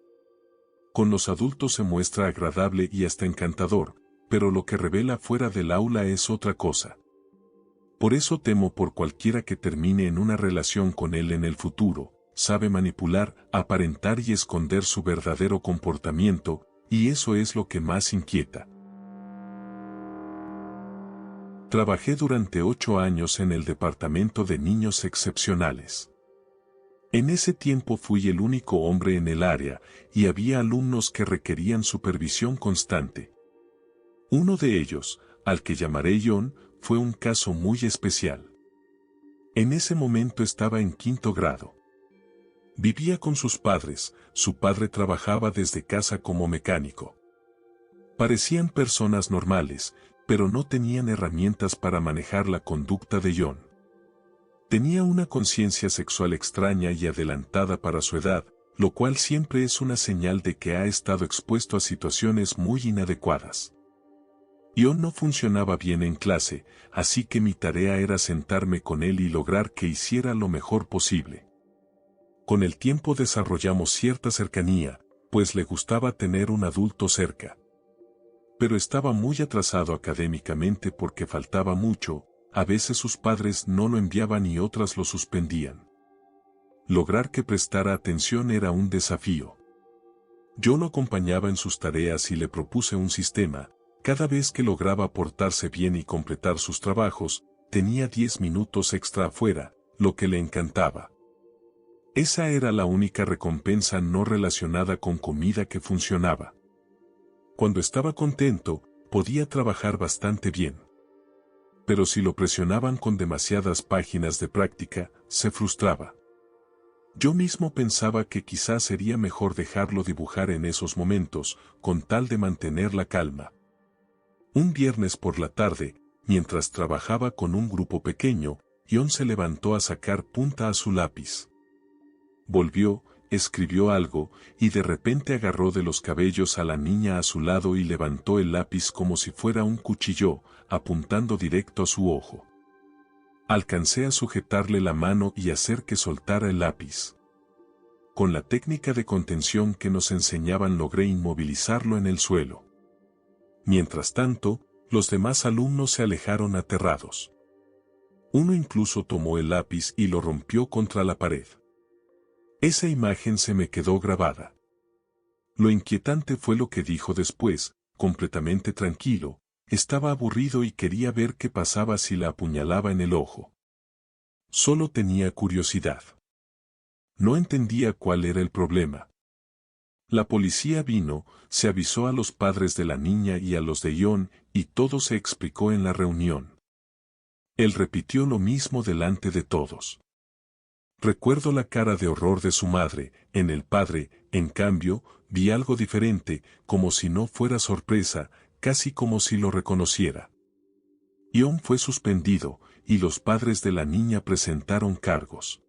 Con los adultos se muestra agradable y hasta encantador, pero lo que revela fuera del aula es otra cosa. Por eso temo por cualquiera que termine en una relación con él en el futuro. Sabe manipular, aparentar y esconder su verdadero comportamiento, y eso es lo que más inquieta. Trabajé durante 8 años en el departamento de niños excepcionales. En ese tiempo fui el único hombre en el área, y había alumnos que requerían supervisión constante. Uno de ellos, al que llamaré John, fue un caso muy especial. En ese momento estaba en 5º grado. Vivía con sus padres, su padre trabajaba desde casa como mecánico. Parecían personas normales, pero no tenían herramientas para manejar la conducta de John. Tenía una conciencia sexual extraña y adelantada para su edad, lo cual siempre es una señal de que ha estado expuesto a situaciones muy inadecuadas. John no funcionaba bien en clase, así que mi tarea era sentarme con él y lograr que hiciera lo mejor posible. Con el tiempo desarrollamos cierta cercanía, pues le gustaba tener un adulto cerca. Pero estaba muy atrasado académicamente porque faltaba mucho, a veces sus padres no lo enviaban y otras lo suspendían. Lograr que prestara atención era un desafío. Yo lo acompañaba en sus tareas y le propuse un sistema. Cada vez que lograba portarse bien y completar sus trabajos, tenía 10 minutos extra afuera, lo que le encantaba. Esa era la única recompensa no relacionada con comida que funcionaba. Cuando estaba contento, podía trabajar bastante bien. Pero si lo presionaban con demasiadas páginas de práctica, se frustraba. Yo mismo pensaba que quizás sería mejor dejarlo dibujar en esos momentos, con tal de mantener la calma. Un viernes por la tarde, mientras trabajaba con un grupo pequeño, John se levantó a sacar punta a su lápiz. Volvió, escribió algo, y de repente agarró de los cabellos a la niña a su lado y levantó el lápiz como si fuera un cuchillo, apuntando directo a su ojo. Alcancé a sujetarle la mano y hacer que soltara el lápiz. Con la técnica de contención que nos enseñaban logré inmovilizarlo en el suelo. Mientras tanto, los demás alumnos se alejaron aterrados. Uno incluso tomó el lápiz y lo rompió contra la pared. Esa imagen se me quedó grabada. Lo inquietante fue lo que dijo después, completamente tranquilo: estaba aburrido y quería ver qué pasaba si la apuñalaba en el ojo. Solo tenía curiosidad. No entendía cuál era el problema. La policía vino, se avisó a los padres de la niña y a los de John, y todo se explicó en la reunión. Él repitió lo mismo delante de todos. Recuerdo la cara de horror de su madre. En el padre, en cambio, vi algo diferente, como si no fuera sorpresa, casi como si lo reconociera. John fue suspendido, y los padres de la niña presentaron cargos.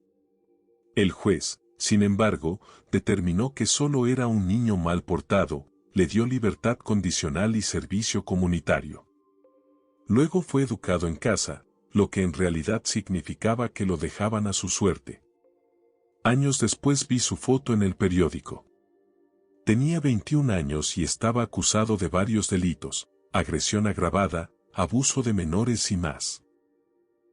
El juez, sin embargo, determinó que solo era un niño mal portado, le dio libertad condicional y servicio comunitario. Luego fue educado en casa, lo que en realidad significaba que lo dejaban a su suerte. Años después vi su foto en el periódico. Tenía 21 años y estaba acusado de varios delitos: agresión agravada, abuso de menores y más.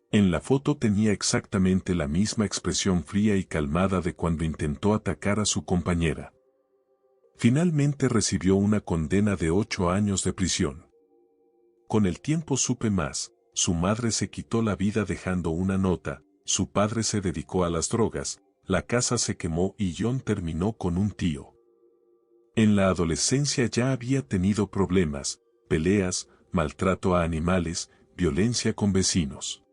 En la foto tenía exactamente la misma expresión fría y calmada de cuando intentó atacar a su compañera. Finalmente recibió una condena de 8 años de prisión. Con el tiempo supe más: su madre se quitó la vida dejando una nota: su padre se dedicó a las drogas, la casa se quemó y John terminó con un tío. En la adolescencia ya había tenido problemas, peleas, maltrato a animales, violencia con vecinos.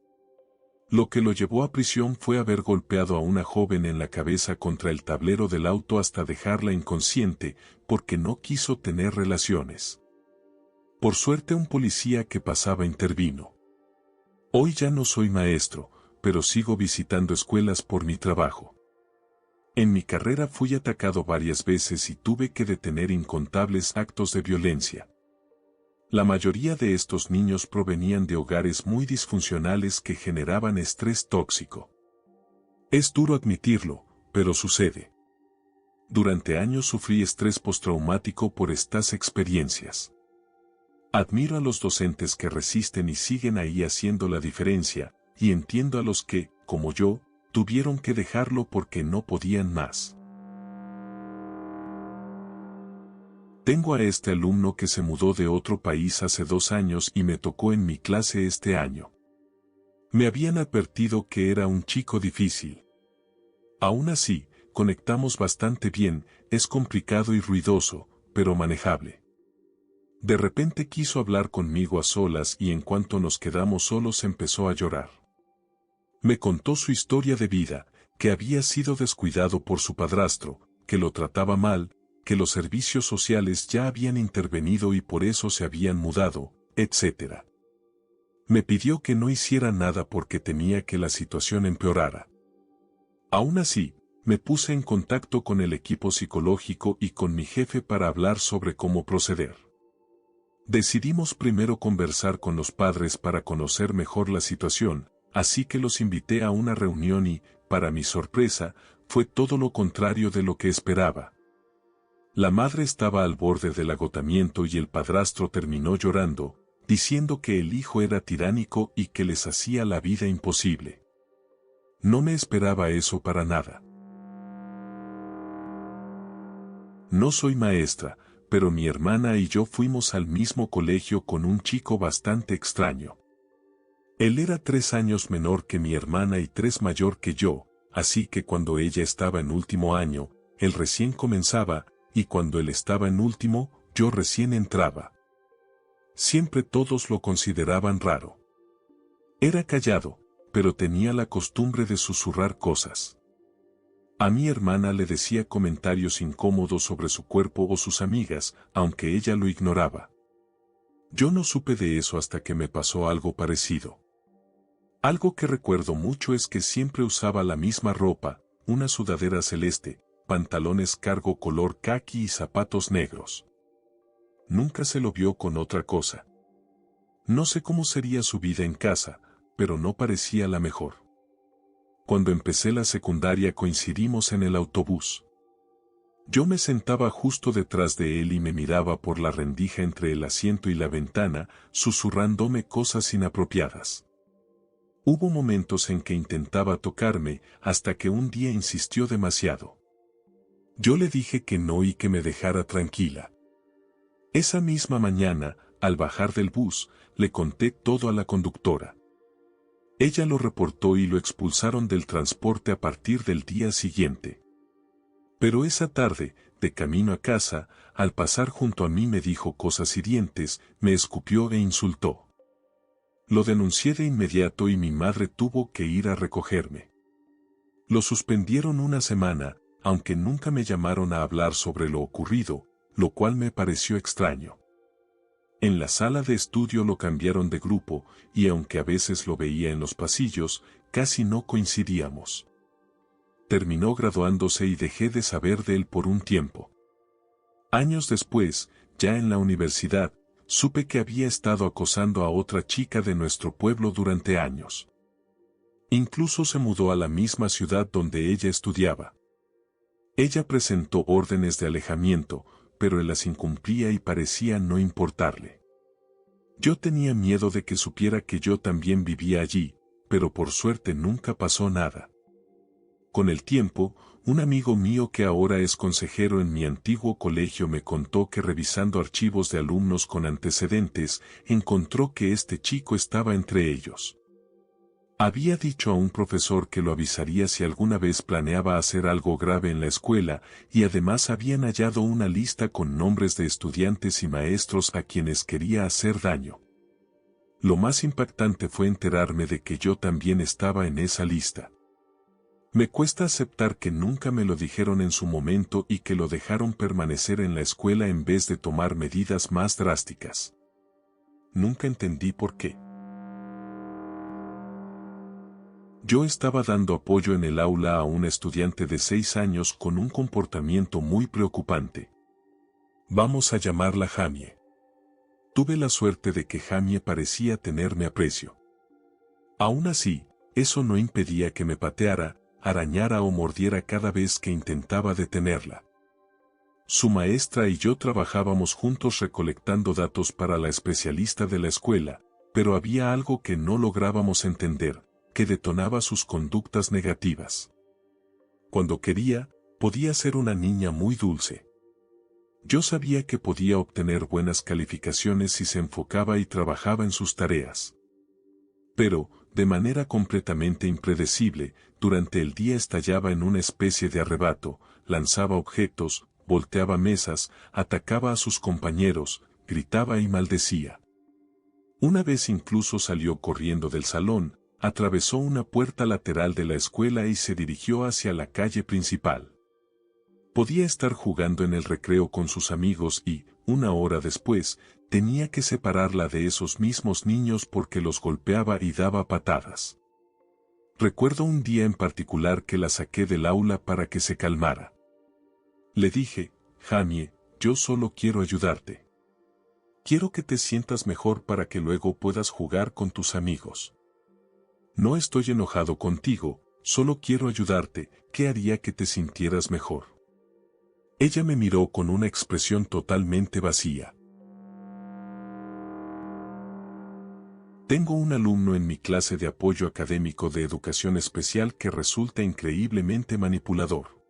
Lo que lo llevó a prisión fue haber golpeado a una joven en la cabeza contra el tablero del auto hasta dejarla inconsciente, porque no quiso tener relaciones. Por suerte un policía que pasaba intervino. Hoy ya no soy maestro, pero sigo visitando escuelas por mi trabajo. En mi carrera fui atacado varias veces y tuve que detener incontables actos de violencia. La mayoría de estos niños provenían de hogares muy disfuncionales que generaban estrés tóxico. Es duro admitirlo, pero sucede. Durante años sufrí estrés postraumático por estas experiencias. Admiro a los docentes que resisten y siguen ahí haciendo la diferencia, y entiendo a los que, como yo, tuvieron que dejarlo porque no podían más. Tengo a este alumno que se mudó de otro país hace 2 años y me tocó en mi clase este año. Me habían advertido que era un chico difícil. Aún así, conectamos bastante bien, es complicado y ruidoso, pero manejable. De repente quiso hablar conmigo a solas y en cuanto nos quedamos solos empezó a llorar. Me contó su historia de vida, que había sido descuidado por su padrastro, que lo trataba mal, que los servicios sociales ya habían intervenido y por eso se habían mudado, etc. Me pidió que no hiciera nada porque temía que la situación empeorara. Aún así, me puse en contacto con el equipo psicológico y con mi jefe para hablar sobre cómo proceder. Decidimos primero conversar con los padres para conocer mejor la situación, así que los invité a una reunión y, para mi sorpresa, fue todo lo contrario de lo que esperaba. La madre estaba al borde del agotamiento y el padrastro terminó llorando, diciendo que el hijo era tiránico y que les hacía la vida imposible. No me esperaba eso para nada. No soy maestra, pero mi hermana y yo fuimos al mismo colegio con un chico bastante extraño. Él era 3 años menor que mi hermana y 3 mayor que yo, así que cuando ella estaba en último año, él recién comenzaba, y cuando él estaba en último, yo recién entraba. Siempre todos lo consideraban raro. Era callado, pero tenía la costumbre de susurrar cosas. A mi hermana le decía comentarios incómodos sobre su cuerpo o sus amigas, aunque ella lo ignoraba. Yo no supe de eso hasta que me pasó algo parecido. Algo que recuerdo mucho es que siempre usaba la misma ropa, una sudadera celeste, pantalones cargo color caqui y zapatos negros. Nunca se lo vio con otra cosa. No sé cómo sería su vida en casa, pero no parecía la mejor. Cuando empecé la secundaria coincidimos en el autobús. Yo me sentaba justo detrás de él y me miraba por la rendija entre el asiento y la ventana, susurrándome cosas inapropiadas. Hubo momentos en que intentaba tocarme, hasta que un día insistió demasiado. Yo le dije que no y que me dejara tranquila. Esa misma mañana, al bajar del bus, le conté todo a la conductora. Ella lo reportó y lo expulsaron del transporte a partir del día siguiente. Pero esa tarde, de camino a casa, al pasar junto a mí me dijo cosas hirientes, me escupió e insultó. Lo denuncié de inmediato y mi madre tuvo que ir a recogerme. Lo suspendieron una semana, aunque nunca me llamaron a hablar sobre lo ocurrido, lo cual me pareció extraño. En la sala de estudio lo cambiaron de grupo, y aunque a veces lo veía en los pasillos, casi no coincidíamos. Terminó graduándose y dejé de saber de él por un tiempo. Años después, ya en la universidad, supe que había estado acosando a otra chica de nuestro pueblo durante años. Incluso se mudó a la misma ciudad donde ella estudiaba. Ella presentó órdenes de alejamiento, pero él las incumplía y parecía no importarle. Yo tenía miedo de que supiera que yo también vivía allí, pero por suerte nunca pasó nada. Con el tiempo, un amigo mío que ahora es consejero en mi antiguo colegio me contó que revisando archivos de alumnos con antecedentes, encontró que este chico estaba entre ellos. Había dicho a un profesor que lo avisaría si alguna vez planeaba hacer algo grave en la escuela, y además habían hallado una lista con nombres de estudiantes y maestros a quienes quería hacer daño. Lo más impactante fue enterarme de que yo también estaba en esa lista. Me cuesta aceptar que nunca me lo dijeron en su momento y que lo dejaron permanecer en la escuela en vez de tomar medidas más drásticas. Nunca entendí por qué. Yo estaba dando apoyo en el aula a un estudiante de 6 años con un comportamiento muy preocupante. Vamos a llamarla Jamie. Tuve la suerte de que Jamie parecía tenerme aprecio. Aún así, eso no impedía que me pateara, arañara o mordiera cada vez que intentaba detenerla. Su maestra y yo trabajábamos juntos recolectando datos para la especialista de la escuela, pero había algo que no lográbamos entender, que detonaba sus conductas negativas. Cuando quería, podía ser una niña muy dulce. Yo sabía que podía obtener buenas calificaciones si se enfocaba y trabajaba en sus tareas. Pero, de manera completamente impredecible, durante el día estallaba en una especie de arrebato, lanzaba objetos, volteaba mesas, atacaba a sus compañeros, gritaba y maldecía. Una vez incluso salió corriendo del salón, atravesó una puerta lateral de la escuela y se dirigió hacia la calle principal. Podía estar jugando en el recreo con sus amigos y, una hora después, tenía que separarla de esos mismos niños porque los golpeaba y daba patadas. Recuerdo un día en particular que la saqué del aula para que se calmara. Le dije, Jamie, yo solo quiero ayudarte. Quiero que te sientas mejor para que luego puedas jugar con tus amigos. No estoy enojado contigo, solo quiero ayudarte, ¿qué haría que te sintieras mejor? Ella me miró con una expresión totalmente vacía. Tengo un alumno en mi clase de apoyo académico de educación especial que resulta increíblemente manipulador.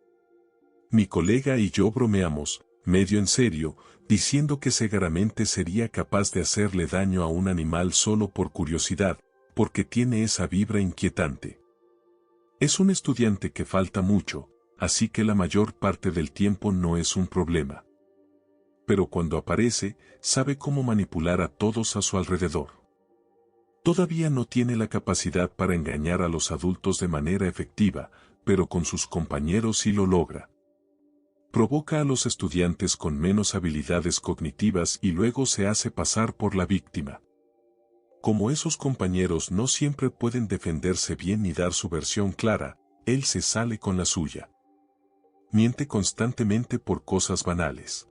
Mi colega y yo bromeamos, medio en serio, diciendo que seguramente sería capaz de hacerle daño a un animal solo por curiosidad, porque tiene esa vibra inquietante. Es un estudiante que falta mucho, así que la mayor parte del tiempo no es un problema. Pero cuando aparece, sabe cómo manipular a todos a su alrededor. Todavía no tiene la capacidad para engañar a los adultos de manera efectiva, pero con sus compañeros sí lo logra. Provoca a los estudiantes con menos habilidades cognitivas y luego se hace pasar por la víctima. Como esos compañeros no siempre pueden defenderse bien ni dar su versión clara, él se sale con la suya. Miente constantemente por cosas banales.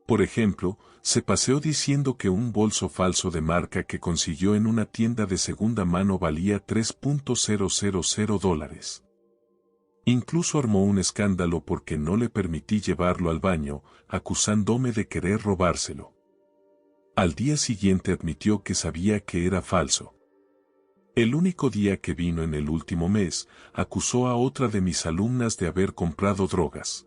Por ejemplo, se paseó diciendo que un bolso falso de marca que consiguió en una tienda de segunda mano valía $3,000. Incluso armó un escándalo porque no le permití llevarlo al baño, acusándome de querer robárselo. Al día siguiente admitió que sabía que era falso. El único día que vino en el último mes, acusó a otra de mis alumnas de haber comprado drogas.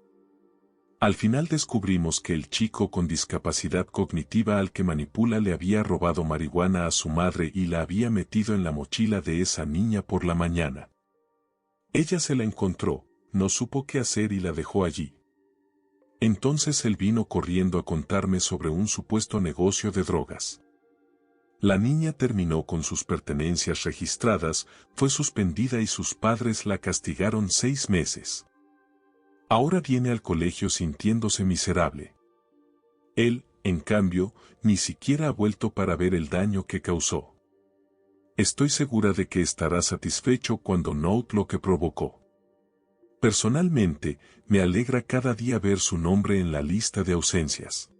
Al final descubrimos que el chico con discapacidad cognitiva al que manipula le había robado marihuana a su madre y la había metido en la mochila de esa niña por la mañana. Ella se la encontró, no supo qué hacer y la dejó allí. Entonces él vino corriendo a contarme sobre un supuesto negocio de drogas. La niña terminó con sus pertenencias registradas, fue suspendida y sus padres la castigaron 6 meses. Ahora viene al colegio sintiéndose miserable. Él, en cambio, ni siquiera ha vuelto para ver el daño que causó. Estoy segura de que estará satisfecho cuando note lo que provocó. Personalmente, me alegra cada día ver su nombre en la lista de ausencias.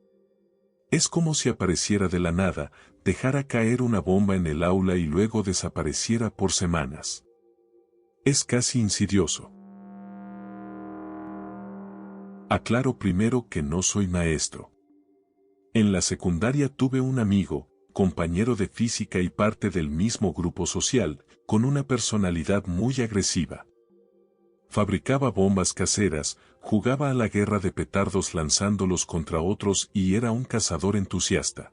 Es como si apareciera de la nada, dejara caer una bomba en el aula y luego desapareciera por semanas. Es casi insidioso. Aclaro primero que no soy maestro. En la secundaria tuve un amigo, compañero de física y parte del mismo grupo social, con una personalidad muy agresiva. Fabricaba bombas caseras, jugaba a la guerra de petardos lanzándolos contra otros y era un cazador entusiasta.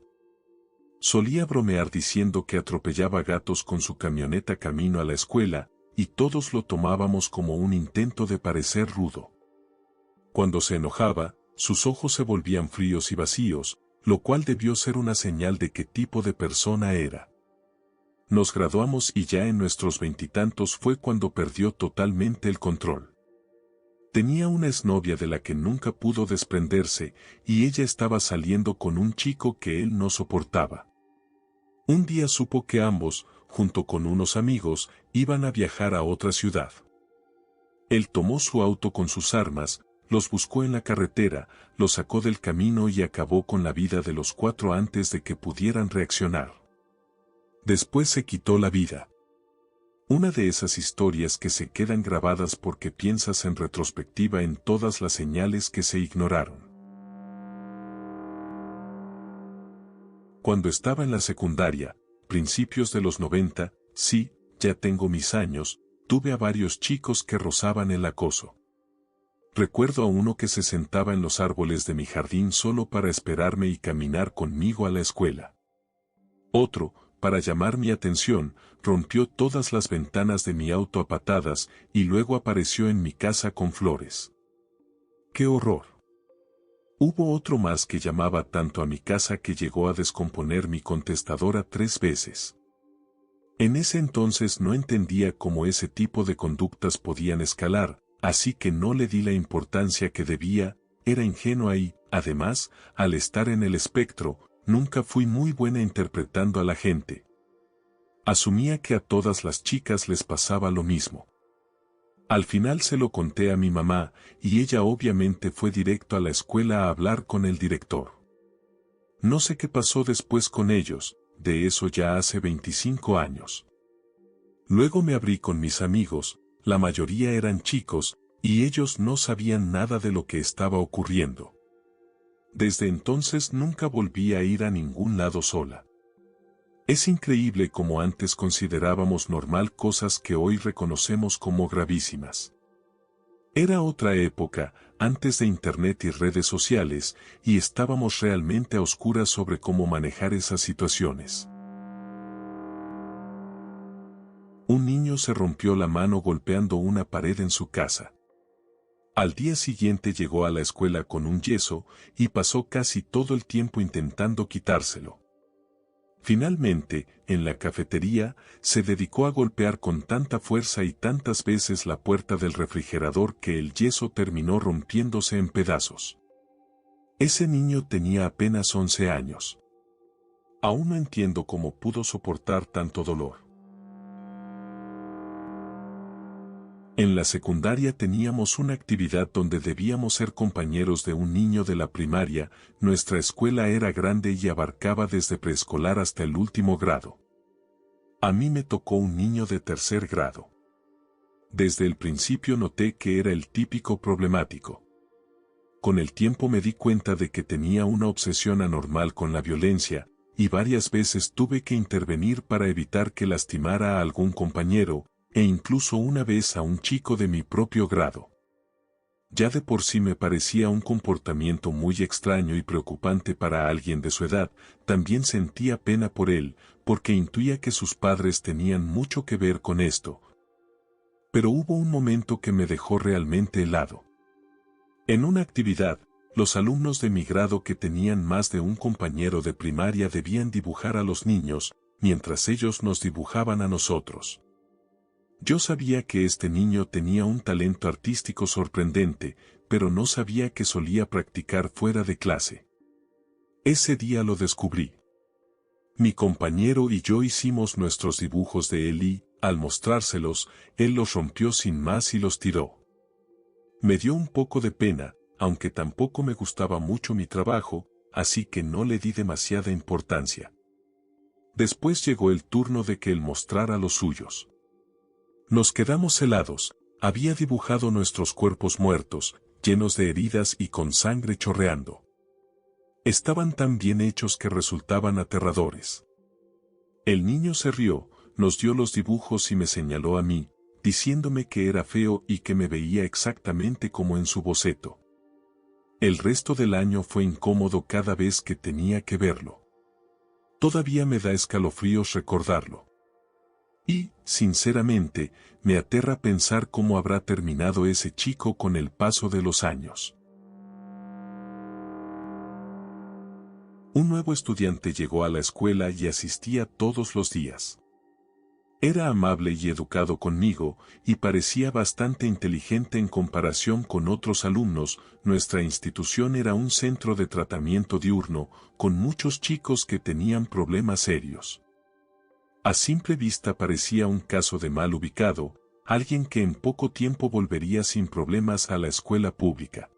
Solía bromear diciendo que atropellaba gatos con su camioneta camino a la escuela, y todos lo tomábamos como un intento de parecer rudo. Cuando se enojaba, sus ojos se volvían fríos y vacíos, lo cual debió ser una señal de qué tipo de persona era. Nos graduamos y ya en nuestros veintitantos fue cuando perdió totalmente el control. Tenía una exnovia de la que nunca pudo desprenderse, y ella estaba saliendo con un chico que él no soportaba. Un día supo que ambos, junto con unos amigos, iban a viajar a otra ciudad. Él tomó su auto con sus armas, los buscó en la carretera, los sacó del camino y acabó con la vida de los cuatro antes de que pudieran reaccionar. Después se quitó la vida. Una de esas historias que se quedan grabadas porque piensas en retrospectiva en todas las señales que se ignoraron. Cuando estaba en la secundaria, principios de los 90, sí, ya tengo mis años, tuve a varios chicos que rozaban el acoso. Recuerdo a uno que se sentaba en los árboles de mi jardín solo para esperarme y caminar conmigo a la escuela. Otro, para llamar mi atención, rompió todas las ventanas de mi auto a patadas y luego apareció en mi casa con flores. ¡Qué horror! Hubo otro más que llamaba tanto a mi casa que llegó a descomponer mi contestadora 3 veces. En ese entonces no entendía cómo ese tipo de conductas podían escalar, así que no le di la importancia que debía, era ingenua y, además, al estar en el espectro, nunca fui muy buena interpretando a la gente. Asumía que a todas las chicas les pasaba lo mismo. Al final se lo conté a mi mamá, y ella obviamente fue directo a la escuela a hablar con el director. No sé qué pasó después con ellos, de eso ya hace 25 años. Luego me abrí con mis amigos, la mayoría eran chicos, y ellos no sabían nada de lo que estaba ocurriendo. Desde entonces nunca volví a ir a ningún lado sola. Es increíble cómo antes considerábamos normal cosas que hoy reconocemos como gravísimas. Era otra época, antes de internet y redes sociales, y estábamos realmente a oscuras sobre cómo manejar esas situaciones. Un niño se rompió la mano golpeando una pared en su casa. Al día siguiente llegó a la escuela con un yeso y pasó casi todo el tiempo intentando quitárselo. Finalmente, en la cafetería, se dedicó a golpear con tanta fuerza y tantas veces la puerta del refrigerador que el yeso terminó rompiéndose en pedazos. Ese niño tenía apenas 11 años. Aún no entiendo cómo pudo soportar tanto dolor. En la secundaria teníamos una actividad donde debíamos ser compañeros de un niño de la primaria. Nuestra escuela era grande y abarcaba desde preescolar hasta el último grado. A mí me tocó un niño de 3er grado. Desde el principio noté que era el típico problemático. Con el tiempo me di cuenta de que tenía una obsesión anormal con la violencia, y varias veces tuve que intervenir para evitar que lastimara a algún compañero, e incluso una vez a un chico de mi propio grado. Ya de por sí me parecía un comportamiento muy extraño y preocupante para alguien de su edad, también sentía pena por él, porque intuía que sus padres tenían mucho que ver con esto. Pero hubo un momento que me dejó realmente helado. En una actividad, los alumnos de mi grado que tenían más de un compañero de primaria debían dibujar a los niños, mientras ellos nos dibujaban a nosotros. Yo sabía que este niño tenía un talento artístico sorprendente, pero no sabía que solía practicar fuera de clase. Ese día lo descubrí. Mi compañero y yo hicimos nuestros dibujos de él y, al mostrárselos, él los rompió sin más y los tiró. Me dio un poco de pena, aunque tampoco me gustaba mucho mi trabajo, así que no le di demasiada importancia. Después llegó el turno de que él mostrara los suyos. Nos quedamos helados, había dibujado nuestros cuerpos muertos, llenos de heridas y con sangre chorreando. Estaban tan bien hechos que resultaban aterradores. El niño se rió, nos dio los dibujos y me señaló a mí, diciéndome que era feo y que me veía exactamente como en su boceto. El resto del año fue incómodo cada vez que tenía que verlo. Todavía me da escalofríos recordarlo. Y, sinceramente, me aterra pensar cómo habrá terminado ese chico con el paso de los años. Un nuevo estudiante llegó a la escuela y asistía todos los días. Era amable y educado conmigo, y parecía bastante inteligente en comparación con otros alumnos. Nuestra institución era un centro de tratamiento diurno, con muchos chicos que tenían problemas serios. A simple vista parecía un caso de mal ubicado, alguien que en poco tiempo volvería sin problemas a la escuela pública.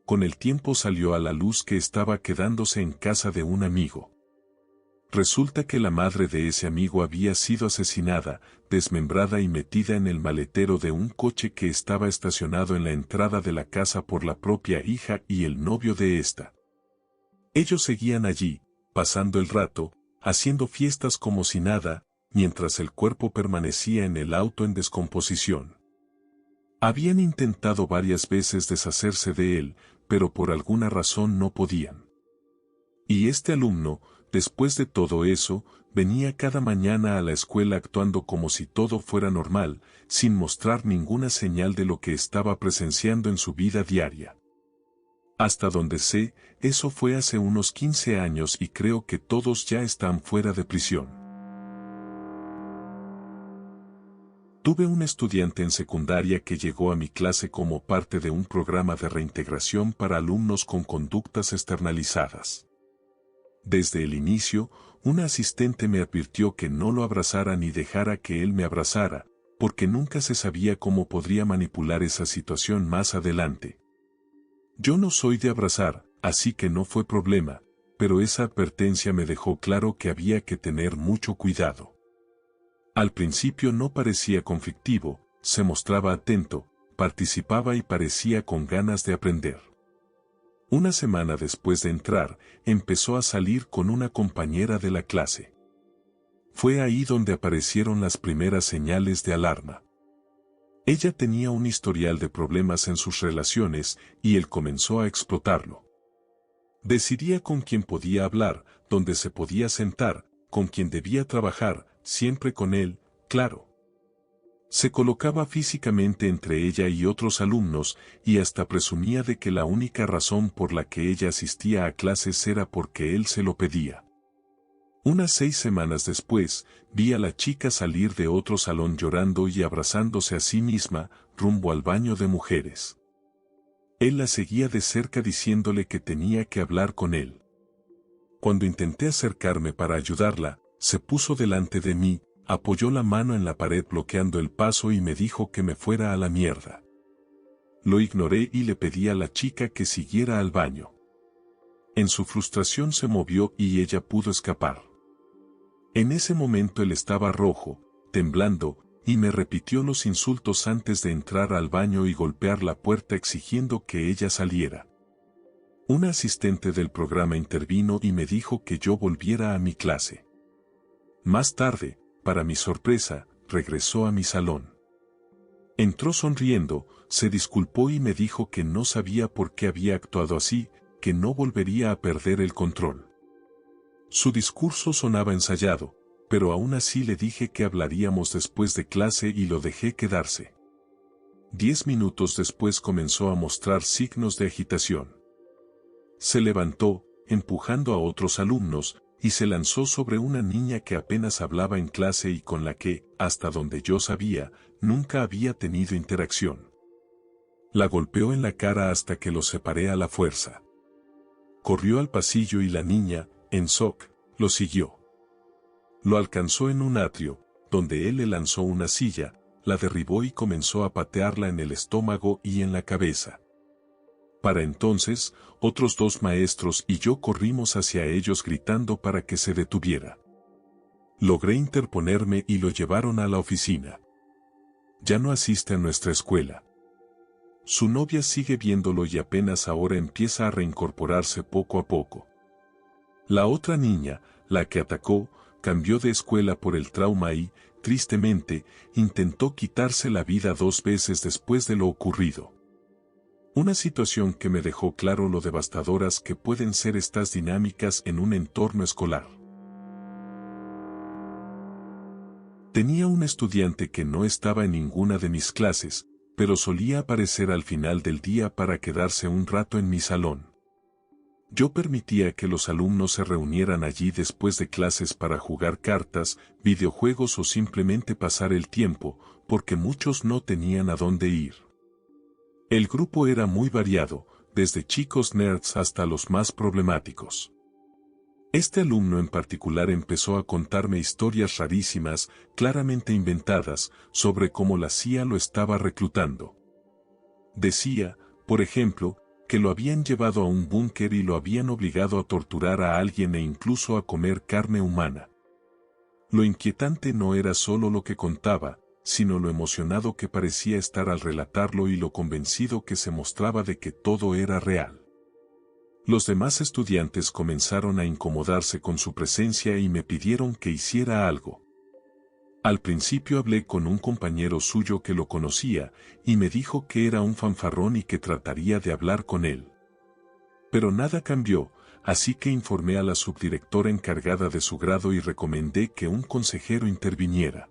Con el tiempo salió a la luz que estaba quedándose en casa de un amigo. Resulta que la madre de ese amigo había sido asesinada, desmembrada y metida en el maletero de un coche que estaba estacionado en la entrada de la casa por la propia hija y el novio de esta. Ellos seguían allí, pasando el rato, haciendo fiestas como si nada, mientras el cuerpo permanecía en el auto en descomposición. Habían intentado varias veces deshacerse de él, pero por alguna razón no podían. Y este alumno, después de todo eso, venía cada mañana a la escuela actuando como si todo fuera normal, sin mostrar ninguna señal de lo que estaba presenciando en su vida diaria. Hasta donde sé, eso fue hace unos 15 años y creo que todos ya están fuera de prisión. Tuve un estudiante en secundaria que llegó a mi clase como parte de un programa de reintegración para alumnos con conductas externalizadas. Desde el inicio, una asistente me advirtió que no lo abrazara ni dejara que él me abrazara, porque nunca se sabía cómo podría manipular esa situación más adelante. Yo no soy de abrazar, así que no fue problema, pero esa advertencia me dejó claro que había que tener mucho cuidado. Al principio no parecía conflictivo, se mostraba atento, participaba y parecía con ganas de aprender. Una semana después de entrar, empezó a salir con una compañera de la clase. Fue ahí donde aparecieron las primeras señales de alarma. Ella tenía un historial de problemas en sus relaciones y él comenzó a explotarlo. Decidía con quién podía hablar, dónde se podía sentar, con quién debía trabajar, siempre con él, claro. Se colocaba físicamente entre ella y otros alumnos y hasta presumía de que la única razón por la que ella asistía a clases era porque él se lo pedía. Unas 6 semanas después, vi a la chica salir de otro salón llorando y abrazándose a sí misma, rumbo al baño de mujeres. Él la seguía de cerca diciéndole que tenía que hablar con él. Cuando intenté acercarme para ayudarla, se puso delante de mí, apoyó la mano en la pared bloqueando el paso y me dijo que me fuera a la mierda. Lo ignoré y le pedí a la chica que siguiera al baño. En su frustración se movió y ella pudo escapar. En ese momento él estaba rojo, temblando, y me repitió los insultos antes de entrar al baño y golpear la puerta exigiendo que ella saliera. Una asistente del programa intervino y me dijo que yo volviera a mi clase. Más tarde, para mi sorpresa, regresó a mi salón. Entró sonriendo, se disculpó y me dijo que no sabía por qué había actuado así, que no volvería a perder el control. Su discurso sonaba ensayado, pero aún así le dije que hablaríamos después de clase y lo dejé quedarse. 10 minutos después comenzó a mostrar signos de agitación. Se levantó, empujando a otros alumnos, y se lanzó sobre una niña que apenas hablaba en clase y con la que, hasta donde yo sabía, nunca había tenido interacción. La golpeó en la cara hasta que los separé a la fuerza. Corrió al pasillo y la niña, en shock, lo siguió. Lo alcanzó en un atrio, donde él le lanzó una silla, la derribó y comenzó a patearla en el estómago y en la cabeza. Para entonces, otros 2 maestros y yo corrimos hacia ellos gritando para que se detuviera. Logré interponerme y lo llevaron a la oficina. Ya no asiste a nuestra escuela. Su novia sigue viéndolo y apenas ahora empieza a reincorporarse poco a poco. La otra niña, la que atacó, cambió de escuela por el trauma y, tristemente, intentó quitarse la vida 2 veces después de lo ocurrido. Una situación que me dejó claro lo devastadoras que pueden ser estas dinámicas en un entorno escolar. Tenía un estudiante que no estaba en ninguna de mis clases, pero solía aparecer al final del día para quedarse un rato en mi salón. Yo permitía que los alumnos se reunieran allí después de clases para jugar cartas, videojuegos o simplemente pasar el tiempo, porque muchos no tenían a dónde ir. El grupo era muy variado, desde chicos nerds hasta los más problemáticos. Este alumno en particular empezó a contarme historias rarísimas, claramente inventadas, sobre cómo la CIA lo estaba reclutando. Decía, por ejemplo, que lo habían llevado a un búnker y lo habían obligado a torturar a alguien e incluso a comer carne humana. Lo inquietante no era solo lo que contaba, sino lo emocionado que parecía estar al relatarlo y lo convencido que se mostraba de que todo era real. Los demás estudiantes comenzaron a incomodarse con su presencia y me pidieron que hiciera algo. Al principio hablé con un compañero suyo que lo conocía, y me dijo que era un fanfarrón y que trataría de hablar con él. Pero nada cambió, así que informé a la subdirectora encargada de su grado y recomendé que un consejero interviniera.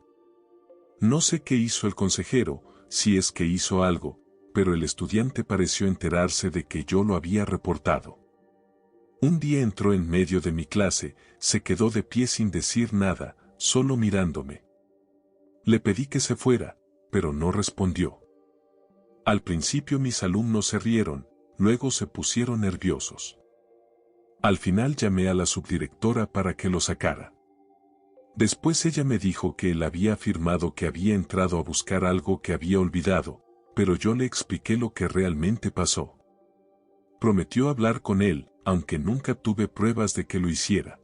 No sé qué hizo el consejero, si es que hizo algo, pero el estudiante pareció enterarse de que yo lo había reportado. Un día entró en medio de mi clase, se quedó de pie sin decir nada, solo mirándome. Le pedí que se fuera, pero no respondió. Al principio mis alumnos se rieron, luego se pusieron nerviosos. Al final llamé a la subdirectora para que lo sacara. Después ella me dijo que él había afirmado que había entrado a buscar algo que había olvidado, pero yo le expliqué lo que realmente pasó. Prometió hablar con él, aunque nunca tuve pruebas de que lo hiciera.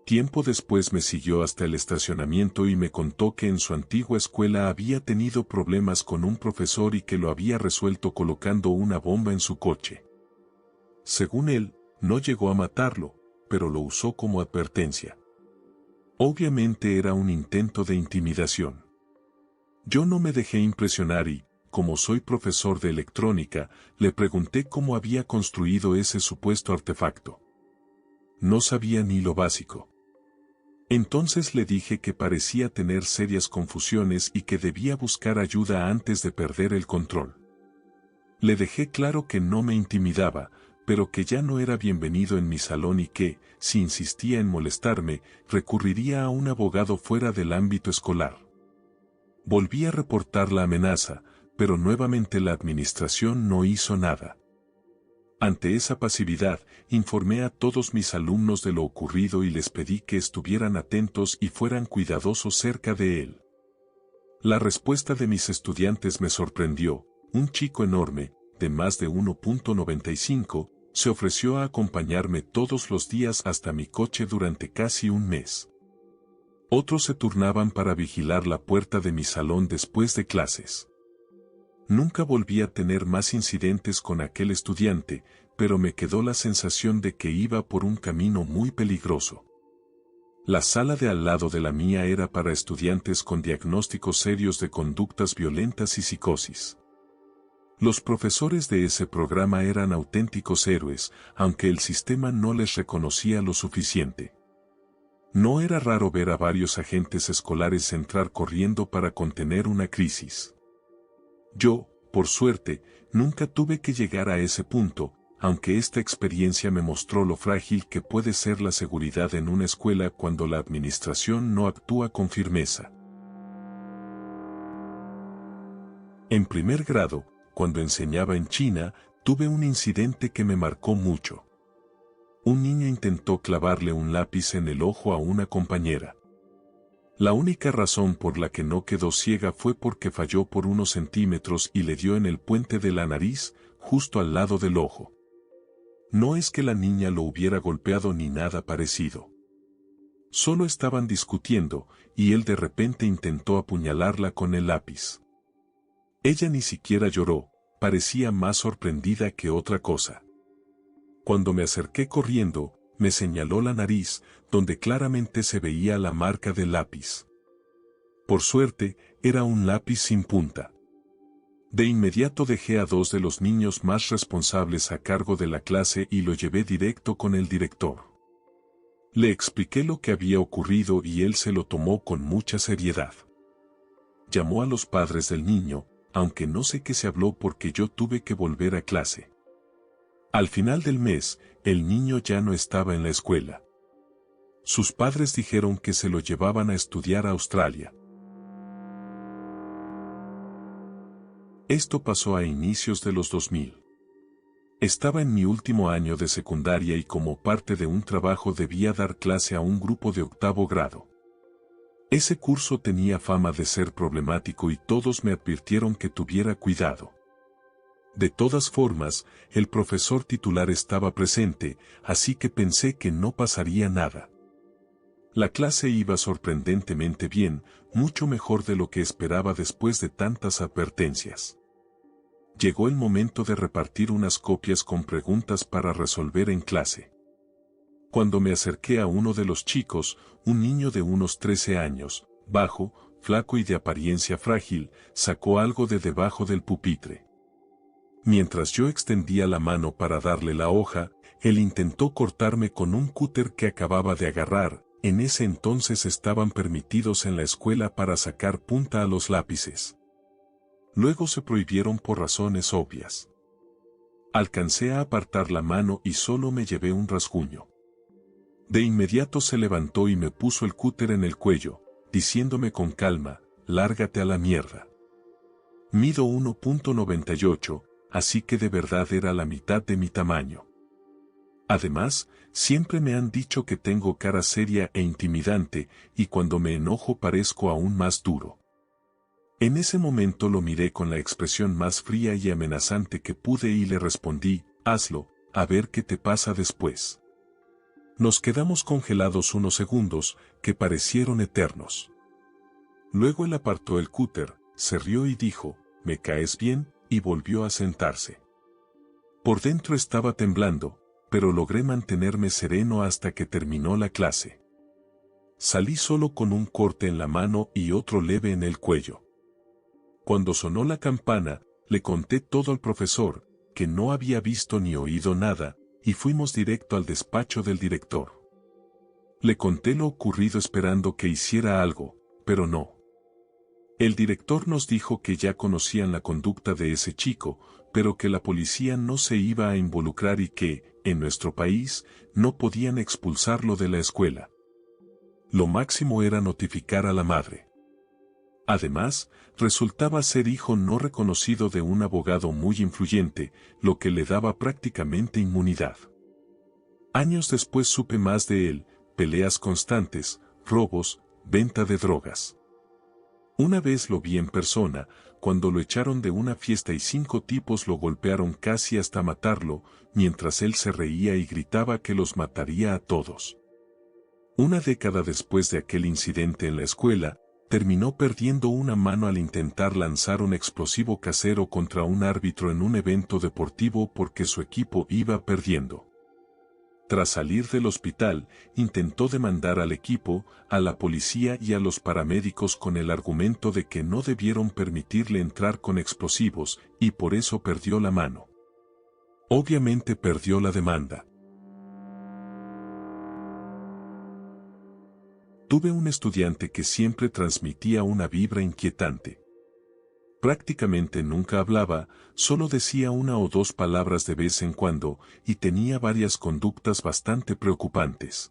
Tiempo después me siguió hasta el estacionamiento y me contó que en su antigua escuela había tenido problemas con un profesor y que lo había resuelto colocando una bomba en su coche. Según él, no llegó a matarlo, pero lo usó como advertencia. Obviamente era un intento de intimidación. Yo no me dejé impresionar y, como soy profesor de electrónica, le pregunté cómo había construido ese supuesto artefacto. No sabía ni lo básico. Entonces le dije que parecía tener serias confusiones y que debía buscar ayuda antes de perder el control. Le dejé claro que no me intimidaba, pero que ya no era bienvenido en mi salón y que, si insistía en molestarme, recurriría a un abogado fuera del ámbito escolar. Volví a reportar la amenaza, pero nuevamente la administración no hizo nada. Ante esa pasividad, informé a todos mis alumnos de lo ocurrido y les pedí que estuvieran atentos y fueran cuidadosos cerca de él. La respuesta de mis estudiantes me sorprendió. Un chico enorme, de más de 1.95, se ofreció a acompañarme todos los días hasta mi coche durante casi un mes. Otros se turnaban para vigilar la puerta de mi salón después de clases. Nunca volví a tener más incidentes con aquel estudiante, pero me quedó la sensación de que iba por un camino muy peligroso. La sala de al lado de la mía era para estudiantes con diagnósticos serios de conductas violentas y psicosis. Los profesores de ese programa eran auténticos héroes, aunque el sistema no les reconocía lo suficiente. No era raro ver a varios agentes escolares entrar corriendo para contener una crisis. Yo, por suerte, nunca tuve que llegar a ese punto, aunque esta experiencia me mostró lo frágil que puede ser la seguridad en una escuela cuando la administración no actúa con firmeza. En primer grado, cuando enseñaba en China, tuve un incidente que me marcó mucho. Un niño intentó clavarle un lápiz en el ojo a una compañera. La única razón por la que no quedó ciega fue porque falló por unos centímetros y le dio en el puente de la nariz, justo al lado del ojo. No es que la niña lo hubiera golpeado ni nada parecido. Solo estaban discutiendo, y él de repente intentó apuñalarla con el lápiz. Ella ni siquiera lloró, parecía más sorprendida que otra cosa. Cuando me acerqué corriendo, me señaló la nariz, donde claramente se veía la marca del lápiz. Por suerte, era un lápiz sin punta. De inmediato dejé a 2 de los niños más responsables a cargo de la clase y lo llevé directo con el director. Le expliqué lo que había ocurrido y él se lo tomó con mucha seriedad. Llamó a los padres del niño, aunque no sé qué se habló porque yo tuve que volver a clase. Al final del mes, el niño ya no estaba en la escuela. Sus padres dijeron que se lo llevaban a estudiar a Australia. Esto pasó a inicios de los 2000. Estaba en mi último año de secundaria y como parte de un trabajo debía dar clase a un grupo de 8º grado. Ese curso tenía fama de ser problemático y todos me advirtieron que tuviera cuidado. De todas formas, el profesor titular estaba presente, así que pensé que no pasaría nada. La clase iba sorprendentemente bien, mucho mejor de lo que esperaba después de tantas advertencias. Llegó el momento de repartir unas copias con preguntas para resolver en clase. Cuando me acerqué a uno de los chicos, un niño de unos 13 años, bajo, flaco y de apariencia frágil, sacó algo de debajo del pupitre. Mientras yo extendía la mano para darle la hoja, él intentó cortarme con un cúter que acababa de agarrar. En ese entonces estaban permitidos en la escuela para sacar punta a los lápices. Luego se prohibieron por razones obvias. Alcancé a apartar la mano y solo me llevé un rasguño. De inmediato se levantó y me puso el cúter en el cuello, diciéndome con calma, lárgate a la mierda. Mido 1.98, así que de verdad era la mitad de mi tamaño. Además, siempre me han dicho que tengo cara seria e intimidante, y cuando me enojo parezco aún más duro. En ese momento lo miré con la expresión más fría y amenazante que pude y le respondí, hazlo, a ver qué te pasa después. Nos quedamos congelados unos segundos, que parecieron eternos. Luego él apartó el cúter, se rió y dijo, ¿me caes bien?, y volvió a sentarse. Por dentro estaba temblando, pero logré mantenerme sereno hasta que terminó la clase. Salí solo con un corte en la mano y otro leve en el cuello. Cuando sonó la campana, le conté todo al profesor, que no había visto ni oído nada, y fuimos directo al despacho del director. Le conté lo ocurrido esperando que hiciera algo, pero no. El director nos dijo que ya conocían la conducta de ese chico, pero que la policía no se iba a involucrar y que, en nuestro país, no podían expulsarlo de la escuela. Lo máximo era notificar a la madre. Además, resultaba ser hijo no reconocido de un abogado muy influyente, lo que le daba prácticamente inmunidad. Años después supe más de él, peleas constantes, robos, venta de drogas. Una vez lo vi en persona, cuando lo echaron de una fiesta y 5 tipos lo golpearon casi hasta matarlo, mientras él se reía y gritaba que los mataría a todos. Una década después de aquel incidente en la escuela, terminó perdiendo una mano al intentar lanzar un explosivo casero contra un árbitro en un evento deportivo porque su equipo iba perdiendo. Tras salir del hospital, intentó demandar al equipo, a la policía y a los paramédicos con el argumento de que no debieron permitirle entrar con explosivos, y por eso perdió la mano. Obviamente perdió la demanda. Tuve un estudiante que siempre transmitía una vibra inquietante. Prácticamente nunca hablaba, solo decía 1 o 2 palabras de vez en cuando, y tenía varias conductas bastante preocupantes.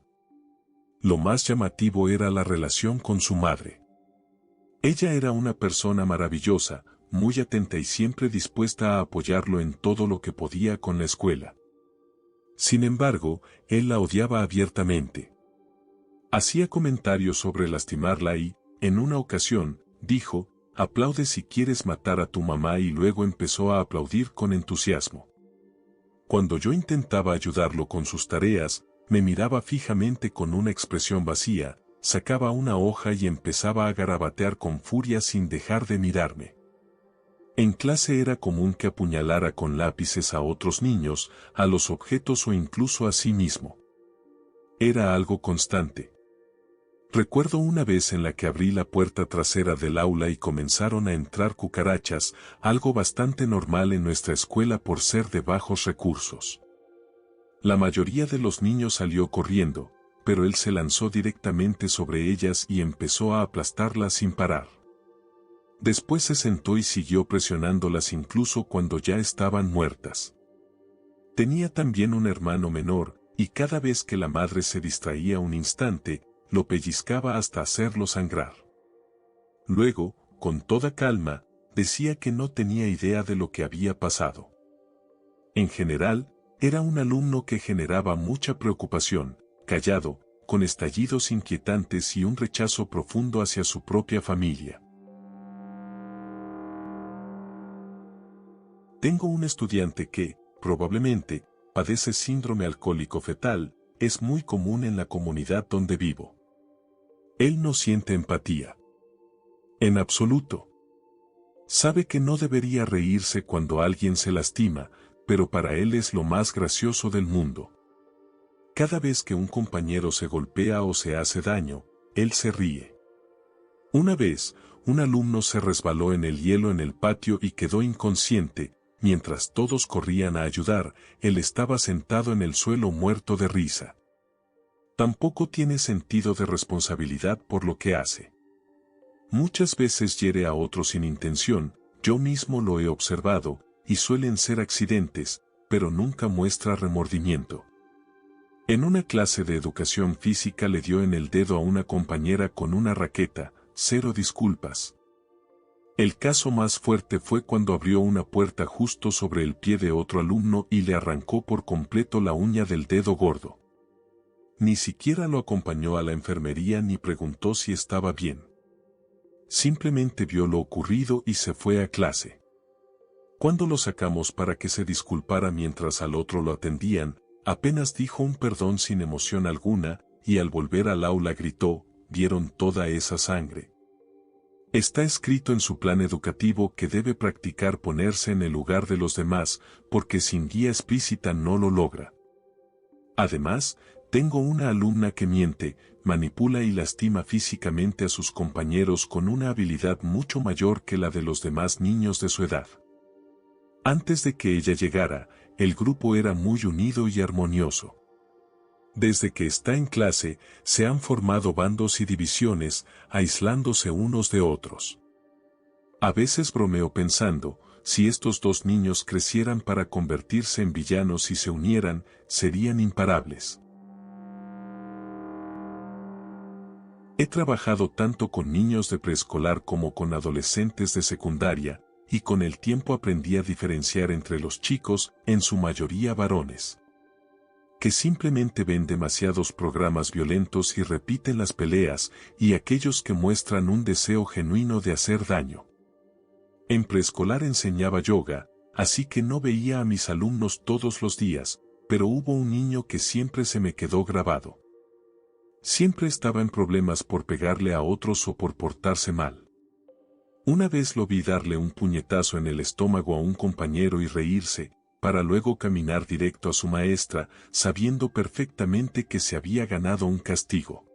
Lo más llamativo era la relación con su madre. Ella era una persona maravillosa, muy atenta y siempre dispuesta a apoyarlo en todo lo que podía con la escuela. Sin embargo, él la odiaba abiertamente. Hacía comentarios sobre lastimarla y, en una ocasión, dijo, aplaude si quieres matar a tu mamá, y luego empezó a aplaudir con entusiasmo. Cuando yo intentaba ayudarlo con sus tareas, me miraba fijamente con una expresión vacía, sacaba una hoja y empezaba a garabatear con furia sin dejar de mirarme. En clase era común que apuñalara con lápices a otros niños, a los objetos o incluso a sí mismo. Era algo constante. Recuerdo una vez en la que abrí la puerta trasera del aula y comenzaron a entrar cucarachas, algo bastante normal en nuestra escuela por ser de bajos recursos. La mayoría de los niños salió corriendo, pero él se lanzó directamente sobre ellas y empezó a aplastarlas sin parar. Después se sentó y siguió presionándolas incluso cuando ya estaban muertas. Tenía también un hermano menor, y cada vez que la madre se distraía un instante, lo pellizcaba hasta hacerlo sangrar. Luego, con toda calma, decía que no tenía idea de lo que había pasado. En general, era un alumno que generaba mucha preocupación, callado, con estallidos inquietantes y un rechazo profundo hacia su propia familia. Tengo un estudiante que, probablemente, padece síndrome alcohólico fetal, es muy común en la comunidad donde vivo. Él no siente empatía. En absoluto. Sabe que no debería reírse cuando alguien se lastima, pero para él es lo más gracioso del mundo. Cada vez que un compañero se golpea o se hace daño, él se ríe. Una vez, un alumno se resbaló en el hielo en el patio y quedó inconsciente. Mientras todos corrían a ayudar, él estaba sentado en el suelo muerto de risa. Tampoco tiene sentido de responsabilidad por lo que hace. Muchas veces hiere a otros sin intención, yo mismo lo he observado, y suelen ser accidentes, pero nunca muestra remordimiento. En una clase de educación física le dio en el dedo a una compañera con una raqueta, 0 disculpas. El caso más fuerte fue cuando abrió una puerta justo sobre el pie de otro alumno y le arrancó por completo la uña del dedo gordo. Ni siquiera lo acompañó a la enfermería ni preguntó si estaba bien. Simplemente vio lo ocurrido y se fue a clase. Cuando lo sacamos para que se disculpara mientras al otro lo atendían, apenas dijo un perdón sin emoción alguna, y al volver al aula gritó, ¿vieron toda esa sangre? Está escrito en su plan educativo que debe practicar ponerse en el lugar de los demás, porque sin guía explícita no lo logra. Además, tengo una alumna que miente, manipula y lastima físicamente a sus compañeros con una habilidad mucho mayor que la de los demás niños de su edad. Antes de que ella llegara, el grupo era muy unido y armonioso. Desde que está en clase, se han formado bandos y divisiones, aislándose unos de otros. A veces bromeo pensando, si estos dos niños crecieran para convertirse en villanos y se unieran, serían imparables. He trabajado tanto con niños de preescolar como con adolescentes de secundaria, y con el tiempo aprendí a diferenciar entre los chicos, en su mayoría varones, que simplemente ven demasiados programas violentos y repiten las peleas, y aquellos que muestran un deseo genuino de hacer daño. En preescolar enseñaba yoga, así que no veía a mis alumnos todos los días, pero hubo un niño que siempre se me quedó grabado. Siempre estaba en problemas por pegarle a otros o por portarse mal. Una vez lo vi darle un puñetazo en el estómago a un compañero y reírse, para luego caminar directo a su maestra, sabiendo perfectamente que se había ganado un castigo.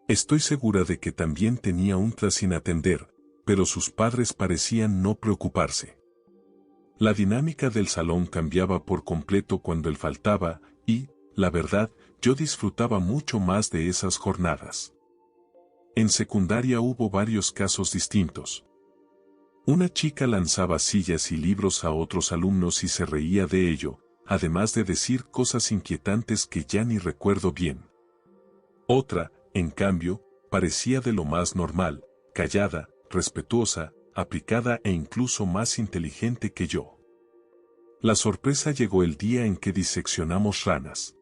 Estoy segura de que también tenía un tras sin atender, pero sus padres parecían no preocuparse. La dinámica del salón cambiaba por completo cuando él faltaba, y, la verdad, yo disfrutaba mucho más de esas jornadas. En secundaria hubo varios casos distintos. Una chica lanzaba sillas y libros a otros alumnos y se reía de ello, además de decir cosas inquietantes que ya ni recuerdo bien. Otra, en cambio, parecía de lo más normal, callada, respetuosa, aplicada e incluso más inteligente que yo. La sorpresa llegó el día en que diseccionamos ranas.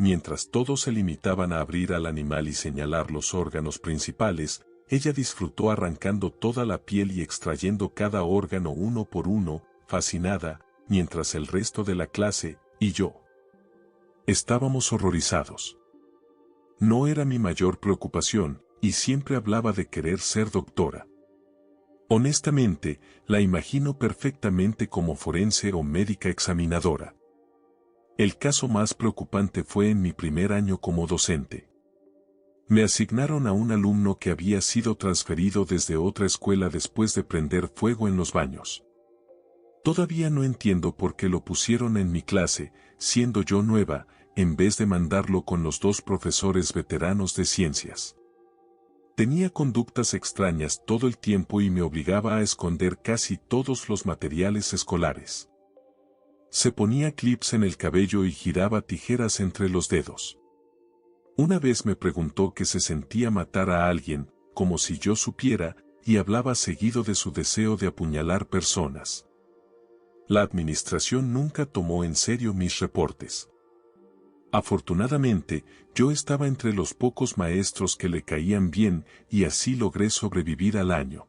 Mientras todos se limitaban a abrir al animal y señalar los órganos principales, ella disfrutó arrancando toda la piel y extrayendo cada órgano uno por uno, fascinada, mientras el resto de la clase, y yo, estábamos horrorizados. No era mi mayor preocupación, y siempre hablaba de querer ser doctora. Honestamente, la imagino perfectamente como forense o médica examinadora. El caso más preocupante fue en mi primer año como docente. Me asignaron a un alumno que había sido transferido desde otra escuela después de prender fuego en los baños. Todavía no entiendo por qué lo pusieron en mi clase, siendo yo nueva, en vez de mandarlo con los 2 profesores veteranos de ciencias. Tenía conductas extrañas todo el tiempo y me obligaba a esconder casi todos los materiales escolares. Se ponía clips en el cabello y giraba tijeras entre los dedos. Una vez me preguntó que se sentía matar a alguien, como si yo supiera, y hablaba seguido de su deseo de apuñalar personas. La administración nunca tomó en serio mis reportes. Afortunadamente, yo estaba entre los pocos maestros que le caían bien y así logré sobrevivir al año.